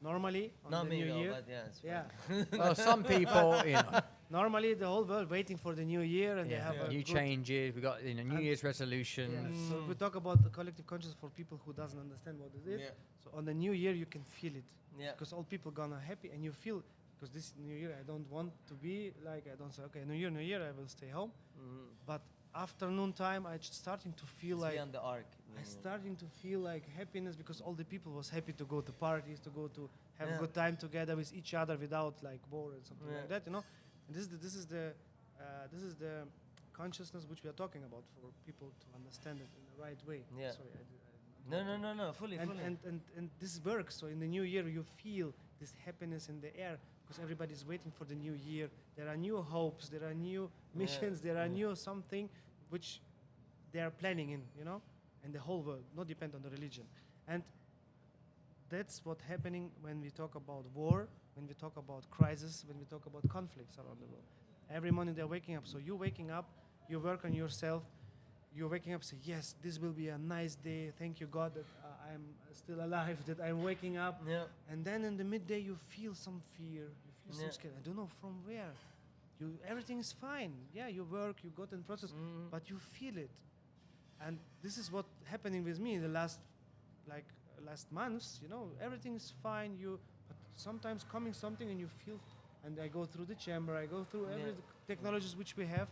normally on Not the me New though, Year. but yeah, it's Yeah. fine. Well, some people, you know, Normally the whole world waiting for the New Year, and they have a new good- changes. We got New And- Year's resolutions. Yeah. So we talk about the collective consciousness for people who doesn't understand what it is. Yeah. So on the New Year you can feel it. Yeah. Because all people gonna happy, and you feel, because this New Year I don't want to be like, I don't say, okay, New Year I will stay home. Mhm. But afternoon time I starting to feel It's like, beyond the arc. I starting to feel like happiness, because all the people was happy to go to parties, to go to have a Yeah. good time together with each other without like war and something Yeah. like that, you know. And this is the consciousness which we are talking about, for people to understand it in the right way. Yeah. Sorry, No, fully. and this works. So in the new year you feel this happiness in the air, because everybody's waiting for the new year. There are new hopes, there are new missions, there are new something which they are planning in, you know, and the whole world, not depend on the religion. And that's what's happening when we talk about war, when we talk about crisis, when we talk about conflicts around the world. Every morning they're waking up. So you're waking up, you work on yourself, you're waking up, say, yes, this will be a nice day. Thank you, God, that I'm still alive, that I'm waking up. Yeah. And then in the midday, you feel some fear, you feel some Yeah. scared. I don't know from where. Everything is fine. Yeah, you work, you got in process, but you feel it. And this is what happening with me in the last months. You know, everything is fine. But sometimes coming something and you feel. And I go through the chamber. I go through every technologies which we have.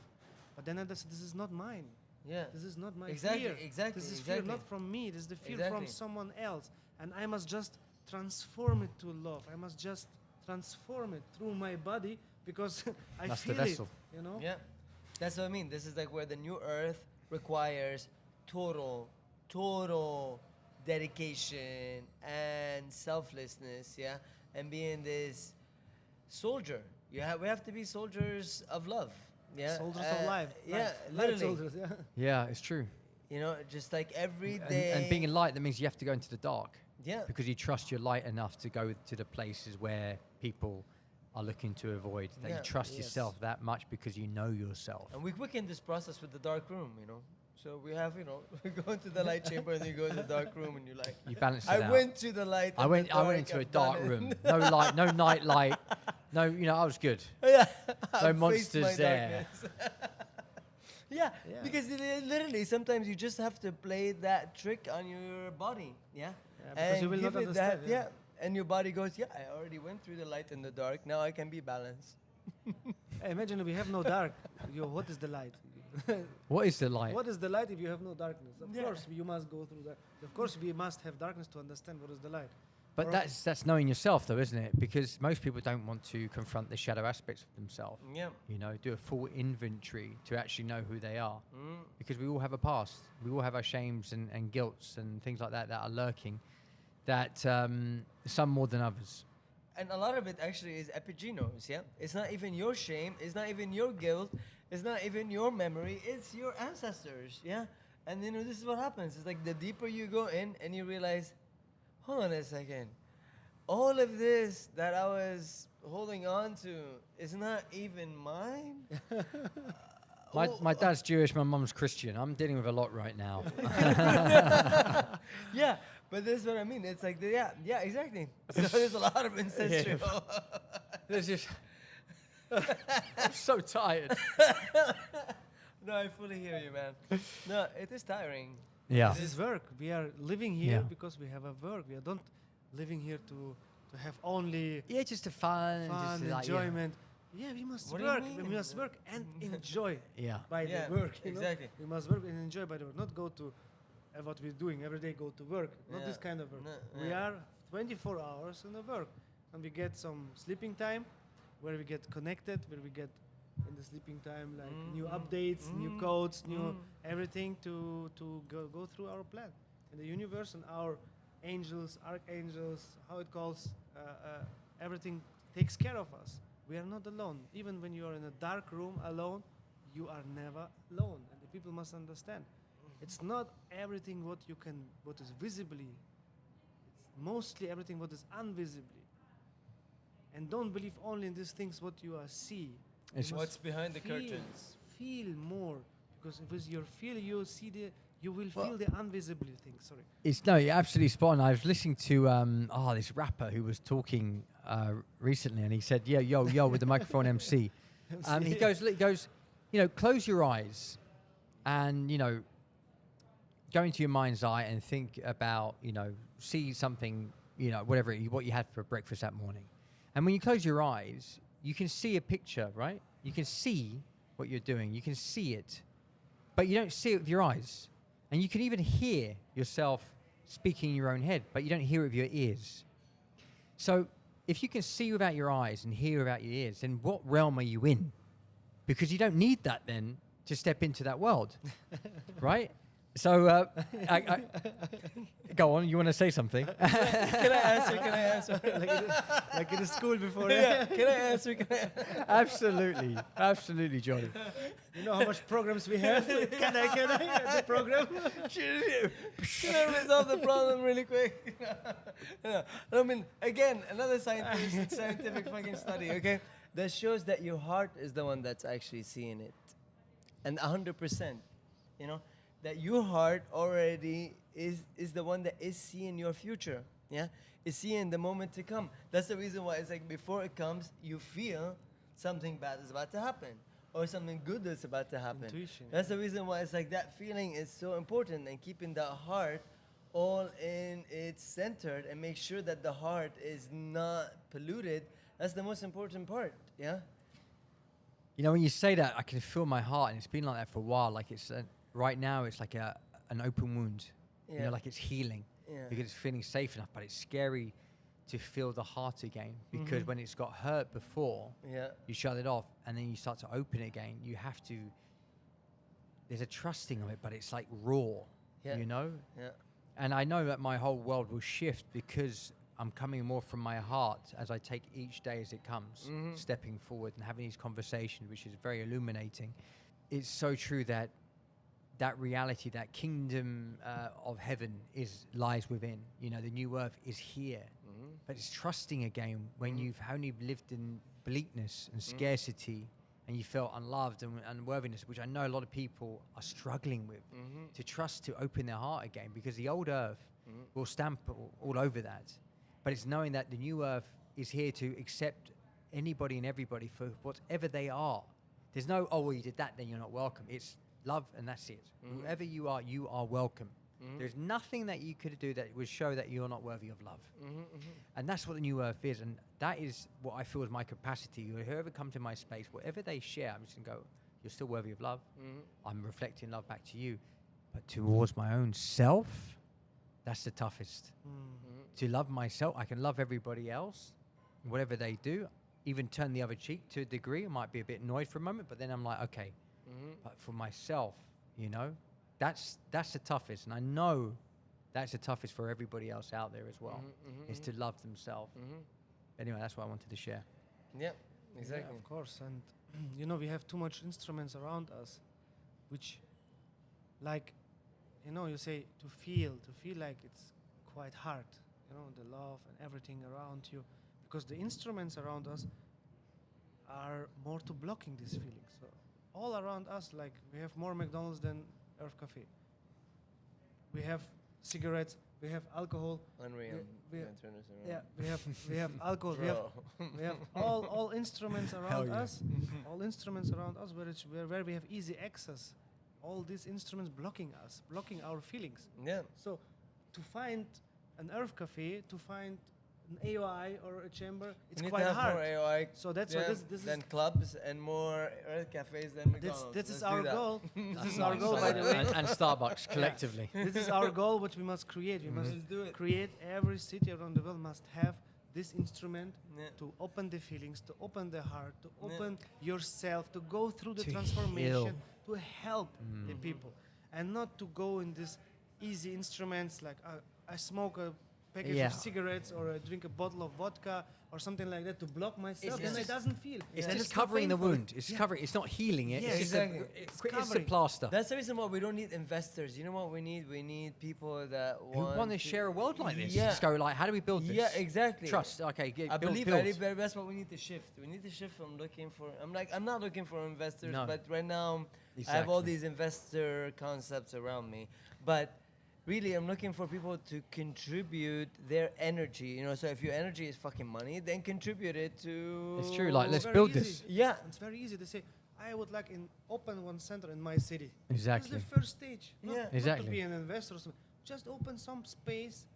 But then I say, this is not mine. Yeah. This is not my Exactly, fear. exactly, This is exactly. fear not from me. This is the fear Exactly. from someone else. And I must just transform it to love. I must just transform it through my body because I That's the feel it, vessel. you know? Yeah, that's what I mean. This is like where the new earth requires total dedication and selflessness, yeah, and being this soldier. We have to be soldiers of love, yeah. Soldiers of life. Yeah, Light literally. soldiers, yeah. Yeah, it's true. You know, just like every And, day. and being in light, that means you have to go into the dark. Yeah. Because you trust your light enough to go to the places where people are looking to avoid. That Yeah. you trust Yes. yourself that much because you know yourself. And we quicken this process with the dark room, you know. So we have, you know, we go into the light chamber and then you go to the dark room and you're like, You balance it I out. went to the light. I and went the I went dark, into a I've done dark it." room. No light, no night light. No, you know, I was good. Yeah. No I faced monsters my there. darkness. Yeah, Yeah. because literally sometimes you just have to play that trick on your body, yeah? Because you will give not it understand. that, yeah. And your body goes, yeah, I already went through the light and the dark, now I can be balanced. Hey, imagine we have no dark. What is the light? What is the light? What is the light if you have no darkness? Of Yeah. course, you must go through that. Of course, we must have darkness to understand what is the light. But Or- that's knowing yourself, though, isn't it? Because most people don't want to confront the shadow aspects of themselves. Yeah. You know, do a full inventory to actually know who they are. Mm. Because we all have a past. We all have our shames and guilts and things like that are lurking. That some more than others. And a lot of it actually is epigenos, yeah? It's not even your shame, it's not even your guilt, it's not even your memory, it's your ancestors, yeah? And you know, this is what happens. It's like the deeper you go in and you realize, hold on a second, all of this that I was holding on to is not even mine? My dad's Jewish, my mum's Christian. I'm dealing with a lot right now. Yeah, but this is what I mean. It's like, yeah, exactly. So there's a lot of ancestral. There's just I'm so tired. No, I fully hear you, man. No, it is tiring. Yeah. This is work. We are living here Yeah. because we have a work. We are not living here to have only Yeah, just to fun, fun, just to, like, enjoyment. Yeah, we must What do you work. mean? We must work and enjoy Yeah. by Yeah, the work. You know? exactly. We must work and enjoy by the work. Not go to what we're doing every day. Go to work. Not Yeah. this kind of work. No, We yeah. are 24 hours in the work, and we get some sleeping time, where we get connected, where we get in the sleeping time like new updates, new codes, new everything to go through our plan in the universe and our angels, archangels, how it calls, everything takes care of us. We are not alone. Even when you are in a dark room alone, you are never alone. And the people must understand. It's not everything what is visibly. It's mostly everything what is invisibly. And don't believe only in these things what you are see. It's You What's must behind the feel- curtains? Feel more, because with your feel you see you will Well- feel the invisible things. Sorry. No, you're absolutely spot on. I was listening to this rapper who was talking recently, and he said, "Yeah, yo," with the microphone MC. He goes, you know, close your eyes, and you know, go into your mind's eye and think about, you know, see something, you know, what you had for breakfast that morning, and when you close your eyes, you can see a picture, right? You can see what you're doing. You can see it, but you don't see it with your eyes. And you can even hear yourself speaking in your own head, but you don't hear it with your ears. So if you can see without your eyes and hear without your ears, then what realm are you in? Because you don't need that then to step into that world, right? So go on, you want to say something? Can I answer? like in the school before. Yeah, can I answer? Absolutely, Johnny. You know how much programs we have? Can I the program? Can I resolve the problem really quick? No, I mean, again, another scientific fucking study, okay? That shows that your heart is the one that's actually seeing it. And 100%, you know? That your heart already is the one that is seeing your future, yeah? Is seeing the moment to come. That's the reason why it's like before it comes, you feel something bad is about to happen or something good is about to happen. Intuition. That's the reason why it's like that feeling is so important, and keeping that heart all in its centered and make sure that the heart is not polluted. That's the most important part, yeah? You know, when you say that, I can feel my heart, and it's been like that for a while. Like right now, it's like an open wound. You Yeah. know, like it's healing Yeah. because it's feeling safe enough. But it's scary to feel the heart again, because when it's got hurt before, Yeah. you shut it off, and then you start to open it again. You have to. There's a trusting of it, but it's like raw, Yeah. you know. Yeah. And I know that my whole world will shift because I'm coming more from my heart as I take each day as it comes, stepping forward and having these conversations, which is very illuminating. It's so true that that reality, that kingdom of heaven lies within. You know, the new earth is here. But it's trusting again when you've only lived in bleakness and scarcity, and you felt unloved and unworthiness, which I know a lot of people are struggling with, to trust, to open their heart again, because the old earth will stamp all over that. But it's knowing that the new earth is here to accept anybody and everybody for whatever they are. There's no, oh, well, you did that, then you're not welcome. It's love, and that's it. Whoever you are welcome. There's nothing that you could do that would show that you're not worthy of love. And that's what the new earth is. And that is what I feel is my capacity. Whoever comes to my space, whatever they share, I'm just going to go, you're still worthy of love. I'm reflecting love back to you. But towards my own self, that's the toughest. To love myself, I can love everybody else, whatever they do, even turn the other cheek to a degree. I might be a bit annoyed for a moment, but then I'm like, okay. But for myself, you know, that's the toughest. And I know that's the toughest for everybody else out there as well, is to love themselves. Anyway, that's what I wanted to share. Yeah, exactly. Yeah, of course. And, you know, we have too much instruments around us, which, like, you know, you say to feel like it's quite hard, you know, the love and everything around you, because the instruments around us are more to blocking these feelings. So all around us, like, we have more McDonald's than Earth Cafe. We have cigarettes, we have alcohol. Unreal. We Yeah, have, turn this around. yeah, we have alcohol. We have all instruments around us. All instruments around us where we have easy access. All these instruments blocking us, blocking our feelings. Yeah. So to find an Earth Cafe, to find an AOI or a chamber, it's We need quite to have hard. more AOI So that's why this than is clubs and more Earth cafes than McDonald's. this is Let's our do that. goal. This is our goal, by the way. And Starbucks collectively. This is our goal, what we must create. We must Let's do it. create. Every city around the world must have this instrument Yeah. to open the feelings, to open the heart, to Yeah. open yourself, to go through the To transformation, heal. to help the people, and not to go in these easy instruments like I smoke a package Yeah. of cigarettes or I drink a bottle of vodka or something like that to block myself. It's Then it just- doesn't feel. It's Then just not covering the painful. wound. It's covering. It's not healing it. Yeah, it's just exactly. it's the covering. plaster. That's the reason why we don't need investors. You know what we need? We need people that Who want to share a world like this? Yeah. Just go like, how do we build this? Yeah, exactly. Trust. Okay, I believe build. that's what we need to shift. We need to shift from looking for. I'm not looking for investors, No. but right now I have all Exactly. these investor concepts around me. But really, I'm looking for people to contribute their energy. You know, so if your energy is fucking money, then contribute it to. It's true. Like, It's let's very build easy. this. Yeah. It's very easy to say, I would like open one center in my city. Exactly. That's the first stage. Not, Yeah. not Exactly. to be an investor or something. Just open some space.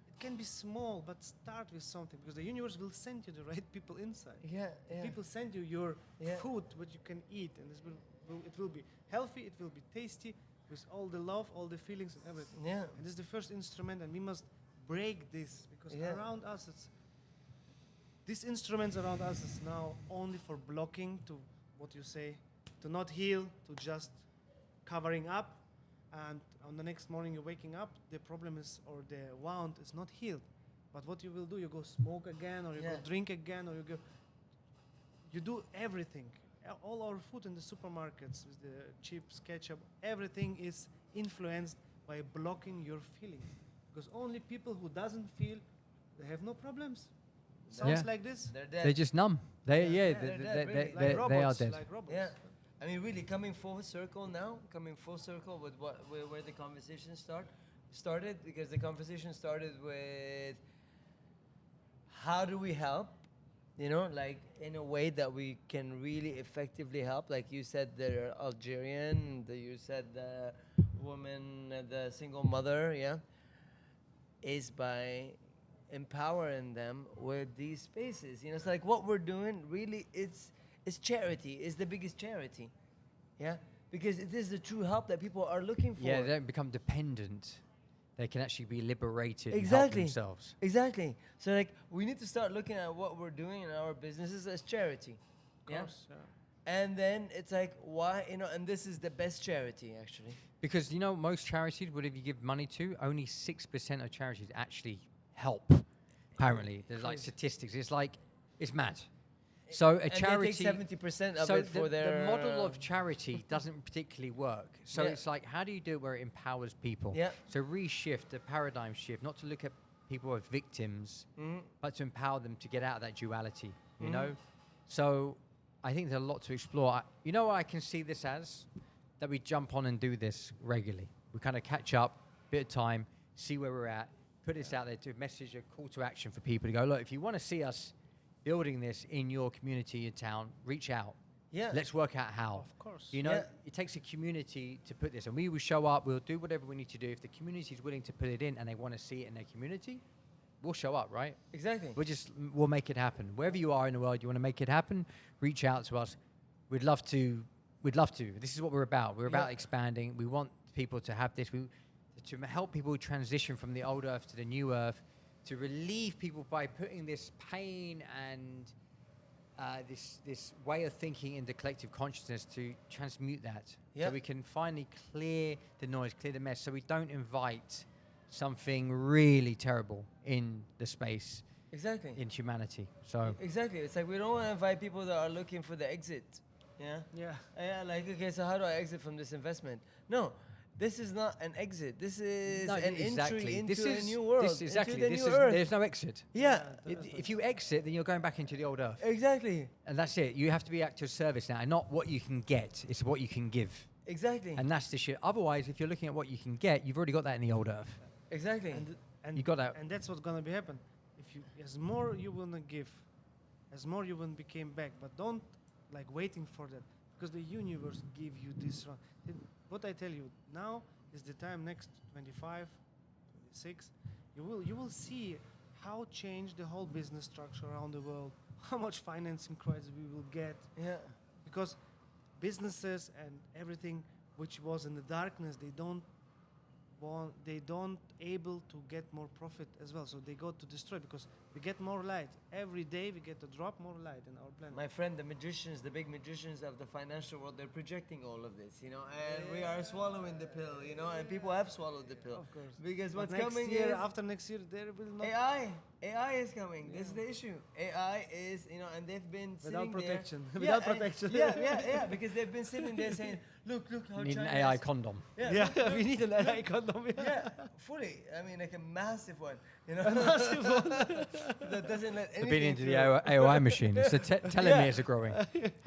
It can be small, but start with something, because the universe will send you the right people inside. Yeah. Yeah. People send you your Yeah. food, what you can eat, and it will be healthy, it will be tasty, with all the love, all the feelings and everything. Yeah. And this is the first instrument, and we must break this, because Yeah. around us, these instruments around us is now only for blocking, to what you say, to not heal, to just covering up, and on the next morning you're waking up, the problem is, or the wound is not healed. But what you will do, you go smoke again, or you go Yeah. drink again, or you do everything. All our food in the supermarkets with the chips, ketchup, everything is influenced by blocking your feelings. Because only people who doesn't feel, they have no problems. Sounds Yeah. like this. They're dead. They're just numb. They Yeah, they're dead, really. Like robots, they are dead. like robots. Yeah. I mean, really, coming full circle with where the conversation started, because the conversation started with how do we help, you know, like in a way that we can really effectively help. Like you said, they're Algerian. You said the woman, the single mother, yeah, is by empowering them with these spaces. You know, it's like what we're doing. Really, it's charity. It's the biggest charity, yeah, because it is the true help that people are looking for. Yeah, they don't become dependent. they can actually be liberated Exactly. and help themselves. Exactly. So like we need to start looking at what we're doing in our businesses as charity. Of course, yeah. And then it's like, why, and this is the best charity actually. Because, most charities, whatever you give money to, only 6% of charities actually help. Apparently, there's like statistics. It's mad. So a charity, and they take 70% of so it for their... the model of charity doesn't particularly work. So Yeah. it's like, how do you do it where it empowers people? Yeah. So reshift, the paradigm shift, not to look at people as victims, Mhm. but to empower them to get out of that duality, you Mhm. know? So I think there's a lot to explore. You know what I can see this as? That we jump on and do this regularly. We kind of catch up, bit of time, see where we're at, put this out there to message a call to action for people to go, look, if you want to see us building this in your community, your town, reach out. Yeah. Let's work out how. Of course. Yeah. It takes a community to put this, and we will show up, we'll do whatever we need to do. If the community is willing to put it in and they want to see it in their community, we'll show up, right? Exactly. We'll make it happen. Wherever you are in the world, you want to make it happen, reach out to us. We'd love to. This is what we're about. We're about expanding. We want people to have this. To help people transition from the old earth to the new earth, to relieve people by putting this pain and this way of thinking in the collective consciousness, to transmute that. Yeah. So we can finally clear the noise, clear the mess, so we don't invite something really terrible in the space, Exactly. in humanity. So Exactly. It's like we don't want to invite people that are looking for the exit. Yeah. Yeah. Yeah. Like, okay, so how do I exit from this investment? No, this is not an exit. This is an entry into a new world. Into the new earth. There's no exit. Yeah. If you exit, then you're going back into the old earth. Exactly. And that's it. You have to be at your service now, and not what you can get. It's what you can give. Exactly. And that's the shit. Otherwise, if you're looking at what you can get, you've already got that in the old earth. Exactly. And You got that. And that's what's gonna be happen. If you, as more you wanna give, as more you will become back. But don't like waiting for that, because the universe give you this run. What I tell you now is the time, next 25, 26. You will see how change the whole business structure around the world. How much financing crisis we will get. Yeah. Because businesses and everything which was in the darkness, they don't able to get more profit as well, so they go to destroy, because we get more light every day. We get to drop more light in our planet. My friend, the magicians, the big magicians of the financial world, they're projecting all of this, and we are swallowing the pill, and people have swallowed the pill. Of course. Because But what's next coming year, is after next year, there will not AI is coming. This is the issue. AI is, and they've been without sitting protection. there. Without and- protection. Yeah, because they've been sitting there saying, look how You need an China AI is- condom. Yeah, we need an AI condom. Yeah, fully. I mean, like a massive one. That doesn't let anything Been into the through. AOI machine. It's the telomeres are growing.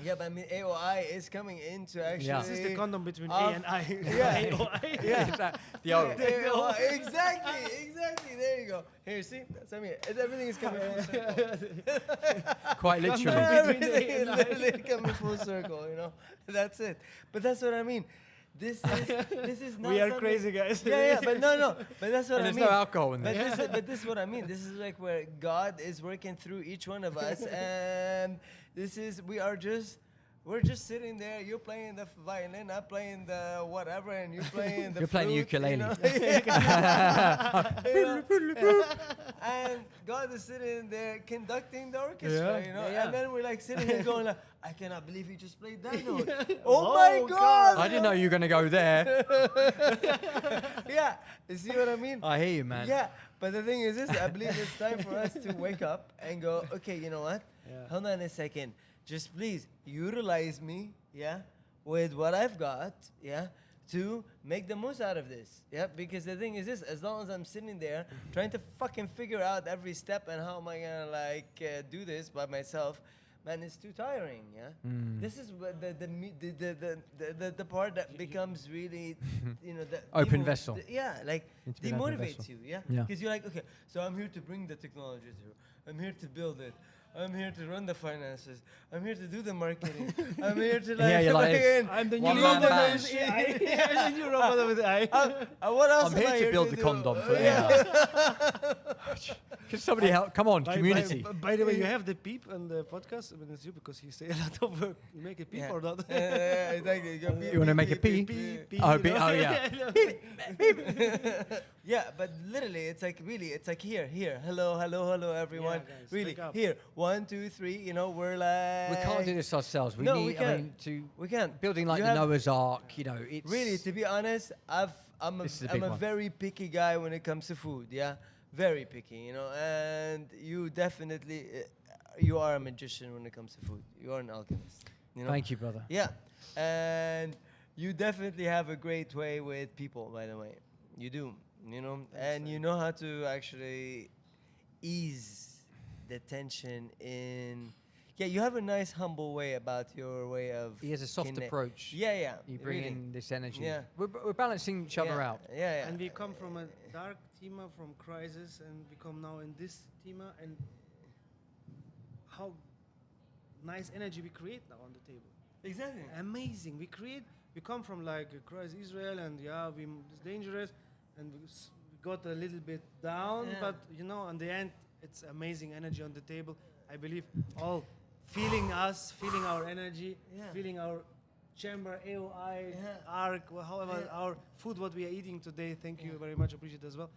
Yeah, but I mean, AOI is coming into actually. Yeah. This is the condom between Of- A and I. Yeah. AOI. Yeah. The old. AOI. Exactly. There you go. Here, see? That's I mean, everything is coming full circle. Quite literally. Everything is literally coming full circle. That's it. But that's what I mean. This is not. We are something- crazy guys. Yeah, but no. But that's what And I there's mean. no alcohol in there. But this is what I mean. This is like where God is working through each one of us, and we're just sitting there. You're playing the violin, I'm playing the whatever, and you're playing the You're playing the flute, ukulele. And God is sitting there conducting the orchestra, Yeah. And then we're like sitting here going like, I cannot believe you just played that note. Oh my God! I didn't know you were going to go there. Yeah, you see what I mean? I hear you, man. Yeah, but the thing is this, I believe it's time for us to wake up and go, okay, you know what? Yeah. Hold on a second. Just please utilize me, with what I've got, to make the most out of this. Yeah, because the thing is this, as long as I'm sitting there trying to fucking figure out every step and how am I gonna do this by myself, man, it's too tiring, This is what the part that becomes really, the Open vessel. Like Need to be an open demotivates vessel. you, Yeah. Because you're like, okay, so I'm here to bring the technology through. I'm here to build it. I'm here to run the finances. I'm here to do the marketing. I'm here to Yeah, you're like this. I'm the new One man robot band. with AI. I'm the new robot with AI. what else I'm am here I to build the do? condom for Yeah. Can somebody help? Come on, community. By the way, you have the peep on the podcast. I mean, it's you because you say a lot of work. You make a peep or not? Exactly. You want to make a pee? Oh, you know? yeah. Yeah, but literally, it's like here, hello, everyone. Yeah, guys, Really, wake up. here, 1, 2, 3. You know, we're like. We can't do this ourselves. We No, need. we I can't. mean, to We can't. building like You the have- Noah's Ark. You know, it's Really, to be honest, I'm This is a big a one. very picky guy when it comes to food. Yeah, very picky. You know, and you definitely you are a magician when it comes to food. You are an alchemist. You know. Thank you, brother. Yeah, and you definitely have a great way with people. By the way, you do. You know, and you know how to actually ease the tension in. Yeah, you have a nice humble way about your way of. He has a soft connect- approach. Yeah. You bring really. in this energy. Yeah. We're balancing each other out. Yeah. And we come from a dark thema, from crisis, and we come now in this thema, and how nice energy we create now on the table. Exactly. Amazing. We come from like a crisis Israel, and it's dangerous, and we got a little bit down, Yeah. but you know, in the end, it's amazing energy on the table. I believe all feeling us, feeling our energy, Yeah. feeling our chamber, AOI, Yeah. arc, however, Yeah. our food, what we are eating today. Thank you very much, appreciate it as well.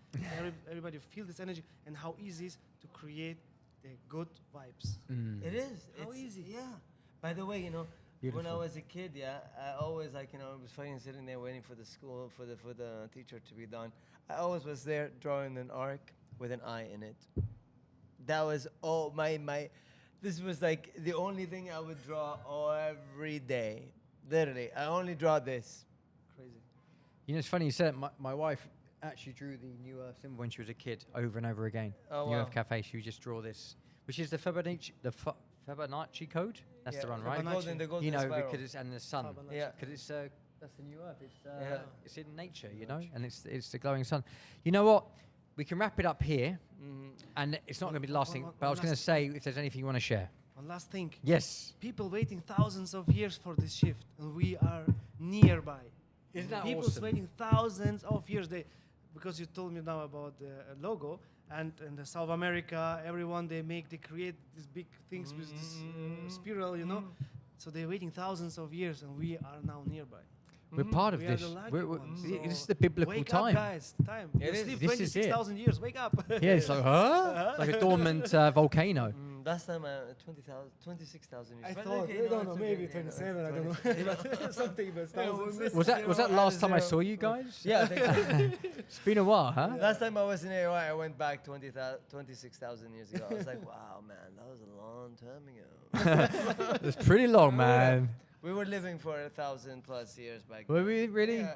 Everybody feel this energy and how easy it is to create the good vibes. It is. How It's- easy. Yeah. By the way, you know, when I Beautiful. was a kid, I always I was fucking sitting there waiting for the school for the teacher to be done. I always was there drawing an arc with an eye in it. That was all my. This was like the only thing I would draw every day. Literally, I only draw this. Crazy. You know, it's funny you said it. My wife actually drew the New Earth symbol when she was a kid over and over again. Oh, New wow. Earth Cafe. She would just draw this, which is the Fibonacci code. That's the Yeah, one, right? The golden You know, spiral. because it's and the sun. Fibonacci. Yeah. Because it's that's the New Earth. Yeah. It's in nature, you know, and it's the glowing sun. You know what? We can wrap it up here, and it's not going to be the last thing. one But I was going to last- say, if there's anything you want to share. One last thing. Yes. People waiting thousands of years for this shift, and we are nearby. Isn't that People's awesome? waiting thousands of years. Because you told me now about the logo, and in the South America, everyone they create these big things with this spiral, you know. So they're waiting thousands of years, and we are now nearby. We're part of We are this. the lucky We're, ones. this is So the biblical wake time. up, guys! Time. It You is. sleep This is it. 26,000 years. Wake up! Yeah, it's like, huh? Like a dormant volcano. Last time, 26,000 years. I But thought, okay, I no, don't know, it's maybe okay, 27, I don't know. 27. But something, but thousands. Was that the last time I saw you guys? Yeah, I think so. It's been a while, huh? Last time I was in AOI, I went back 26,000 years ago. I was like, wow, man, that was a long time ago. It's pretty long, man. We were living for 1,000+ years back Were then. we really? Yeah.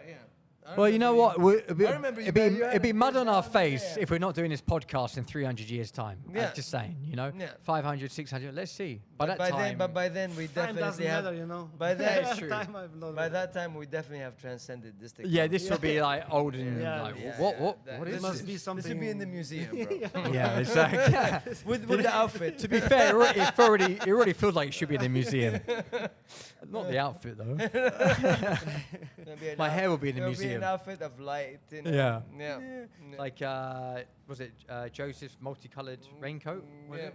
I Well, you know remember what? It'd be, I remember you, it'd be, man, you had it'd be a mud on our first face album, yeah. if we're not doing this podcast in 300 years' time. Yeah. Just saying, you know? Yeah. 500, 600, let's see. By that By time, then, but by then we Time doesn't definitely have. matter, you know. By then, It's true. Time I've not by that time, we definitely have transcended this. yeah, this will be like old and Yeah. like, Yeah, what That- is this this? must be This would be something- in the museum, bro. Yeah, exactly. with the outfit. To be fair, it already feels like it should be in the museum. Not the outfit, though. My hair will be in the It'll be museum. an outfit of light. You know? Yeah. Yeah. Like, was it Joseph's multicolored raincoat? Was Yeah. it?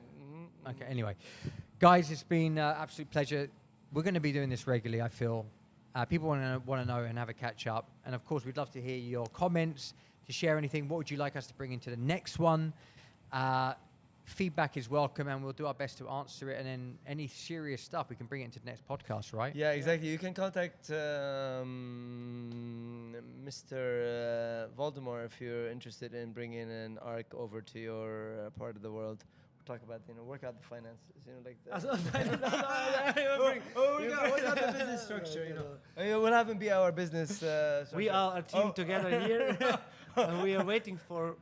Okay, anyway. Guys, it's been absolute pleasure. We're going to be doing this regularly, I feel. People want to know and have a catch up. And of course, we'd love to hear your comments, to share anything. What would you like us to bring into the next one? Feedback is welcome, and we'll do our best to answer it. And then any serious stuff, we can bring it into the next podcast, right? Yeah, exactly. You can contact Mr. Waldemar if you're interested in bringing an arc over to your part of the world. We'll talk about, work out the finances, like that. Work out the business structure, We'll have him be our business structure. We are a team together here, and we are waiting for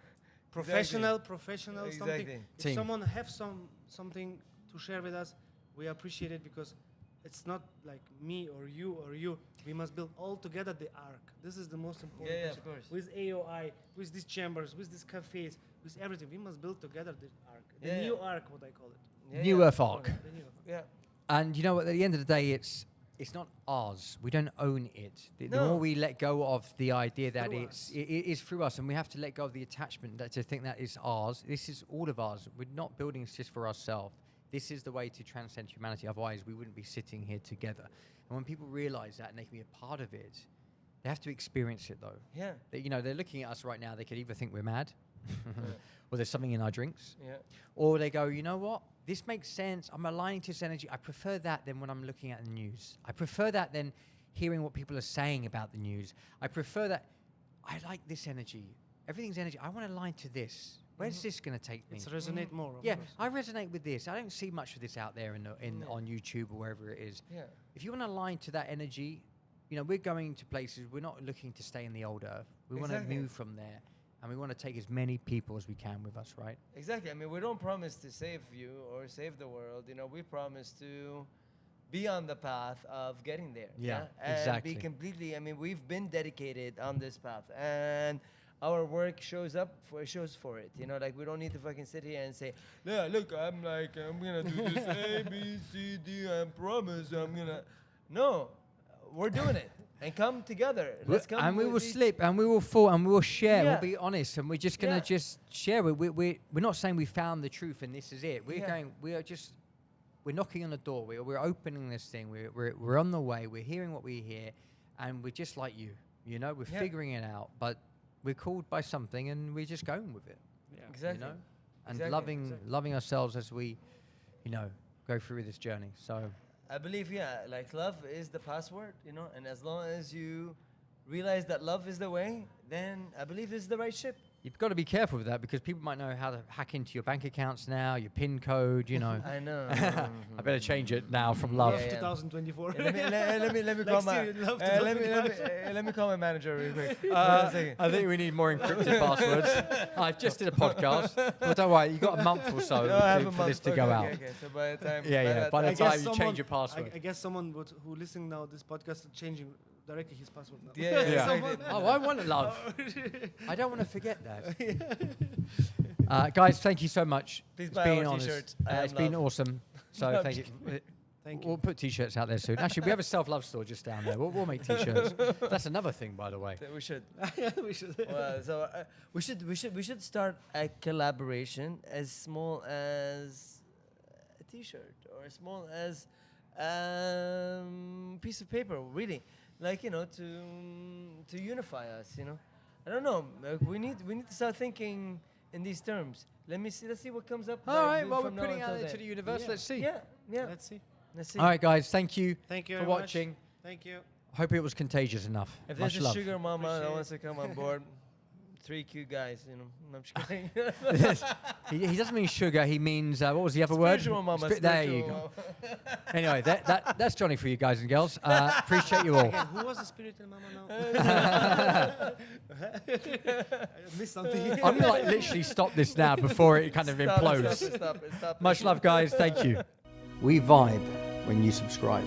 professional something. Exactly. If Team. someone have something to share with us, we appreciate it because it's not like me or you. We must build all together the arc. This is the most important. Yeah, question. of course. With AOI, with these chambers, with these cafes, with everything, we must build together the arc. The new arc, what I call it. New Earth arc. The new arc. Yeah. And you know what? At the end of the day, it's it's not ours. We don't own it. The No. more we let go of the idea that Through it is through us, and we have to let go of the attachment that to think that is ours. This is all of ours. We're not building this just for ourselves. This is the way to transcend humanity. Otherwise, we wouldn't be sitting here together. And when people realize that and they can be a part of it, they have to experience it, though. Yeah. They're looking at us right now. They could either think we're mad, or there's something in our drinks, Yeah. or they go, you know what? This makes sense. I'm aligning to this energy. I prefer that than when I'm looking at the news. I prefer that than hearing what people are saying about the news. I prefer that. I like this energy. Everything's energy. I want to align to this. Where's this going to take me? It's resonate more. Of Yeah, course. I resonate with this. I don't see much of this out there on YouTube or wherever it is. Yeah. If you want to align to that energy, we're going to places. We're not looking to stay in the old earth. We want to Exactly. move from there, and we want to take as many people as we can with us, right? Exactly. I mean, we don't promise to save you or save the world. We promise to be on the path of getting there. Yeah, And exactly. be completely. I mean, we've been dedicated on this path, and our work shows for it. Like we don't need to fucking sit here and say, yeah, look, I'm gonna do this A, B, C, D. I promise I'm gonna. No, we're doing it. And come together. Let's come. And we with will each- slip, and we will fall, and we will share. Yeah. We'll be honest, and we're just gonna Yeah. just share. We're not saying we found the truth and this is it. Yeah. We're knocking on the door. We're opening this thing. We're on the way. We're hearing what we hear, and we're just like you. We're Yeah. figuring it out, but we're called by something, and we're just going with it. Yeah. Exactly. And Exactly. loving ourselves as we, go through this journey. So. I believe, like love is the password, and as long as you realize that love is the way, then I believe this is the right ship. You've got to be careful with that because people might know how to hack into your bank accounts now, your PIN code, I know. I better change it now from love. Yeah, yeah. 2024. let me call Next my year, love let me call my manager real quick. I think we need more encrypted passwords. I just did a podcast. Well, don't worry, you've got a month or so for this to go out. Okay, so by the time By the I time guess you someone- change your password. I guess someone who listening now this podcast is changing directly his password now. Yeah. Yeah. Exactly. Oh, I want to love. I don't want to forget that. Guys, thank you so much. Please It's buy been our honest. t-shirts. I am It's been love. awesome. So I'm thank you. Thank you. We'll put t-shirts out there soon. Actually, we have a self-love store just down there. We'll make t-shirts. That's another thing, by the way. We should. We should. Well, so we should start a collaboration as small as a T-shirt or as small as piece of paper. Really, like to unify us. I don't know. We need to start thinking in these terms. Let's see what comes up. All right. Well, we're from now putting out until into then. the universe. Yeah. Let's see. Yeah. Let's see. Let's see. All right, guys. Thank you Thank you for very much. watching. Thank you. Hope it was contagious enough. If Much there's a love. sugar mama that Appreciate wants to come on board, 3 cute guys. I'm just kidding. he doesn't mean sugar. He means what was the other word? Spiritual mama. There you spiritual go. mama. Anyway, that's Johnny for you guys and girls. Appreciate you all. Again, who was the spiritual mama now? I missed something. I'm gonna literally stop this now before it kind of implodes. Stop. Much love, guys. Thank you. We vibe when you subscribe.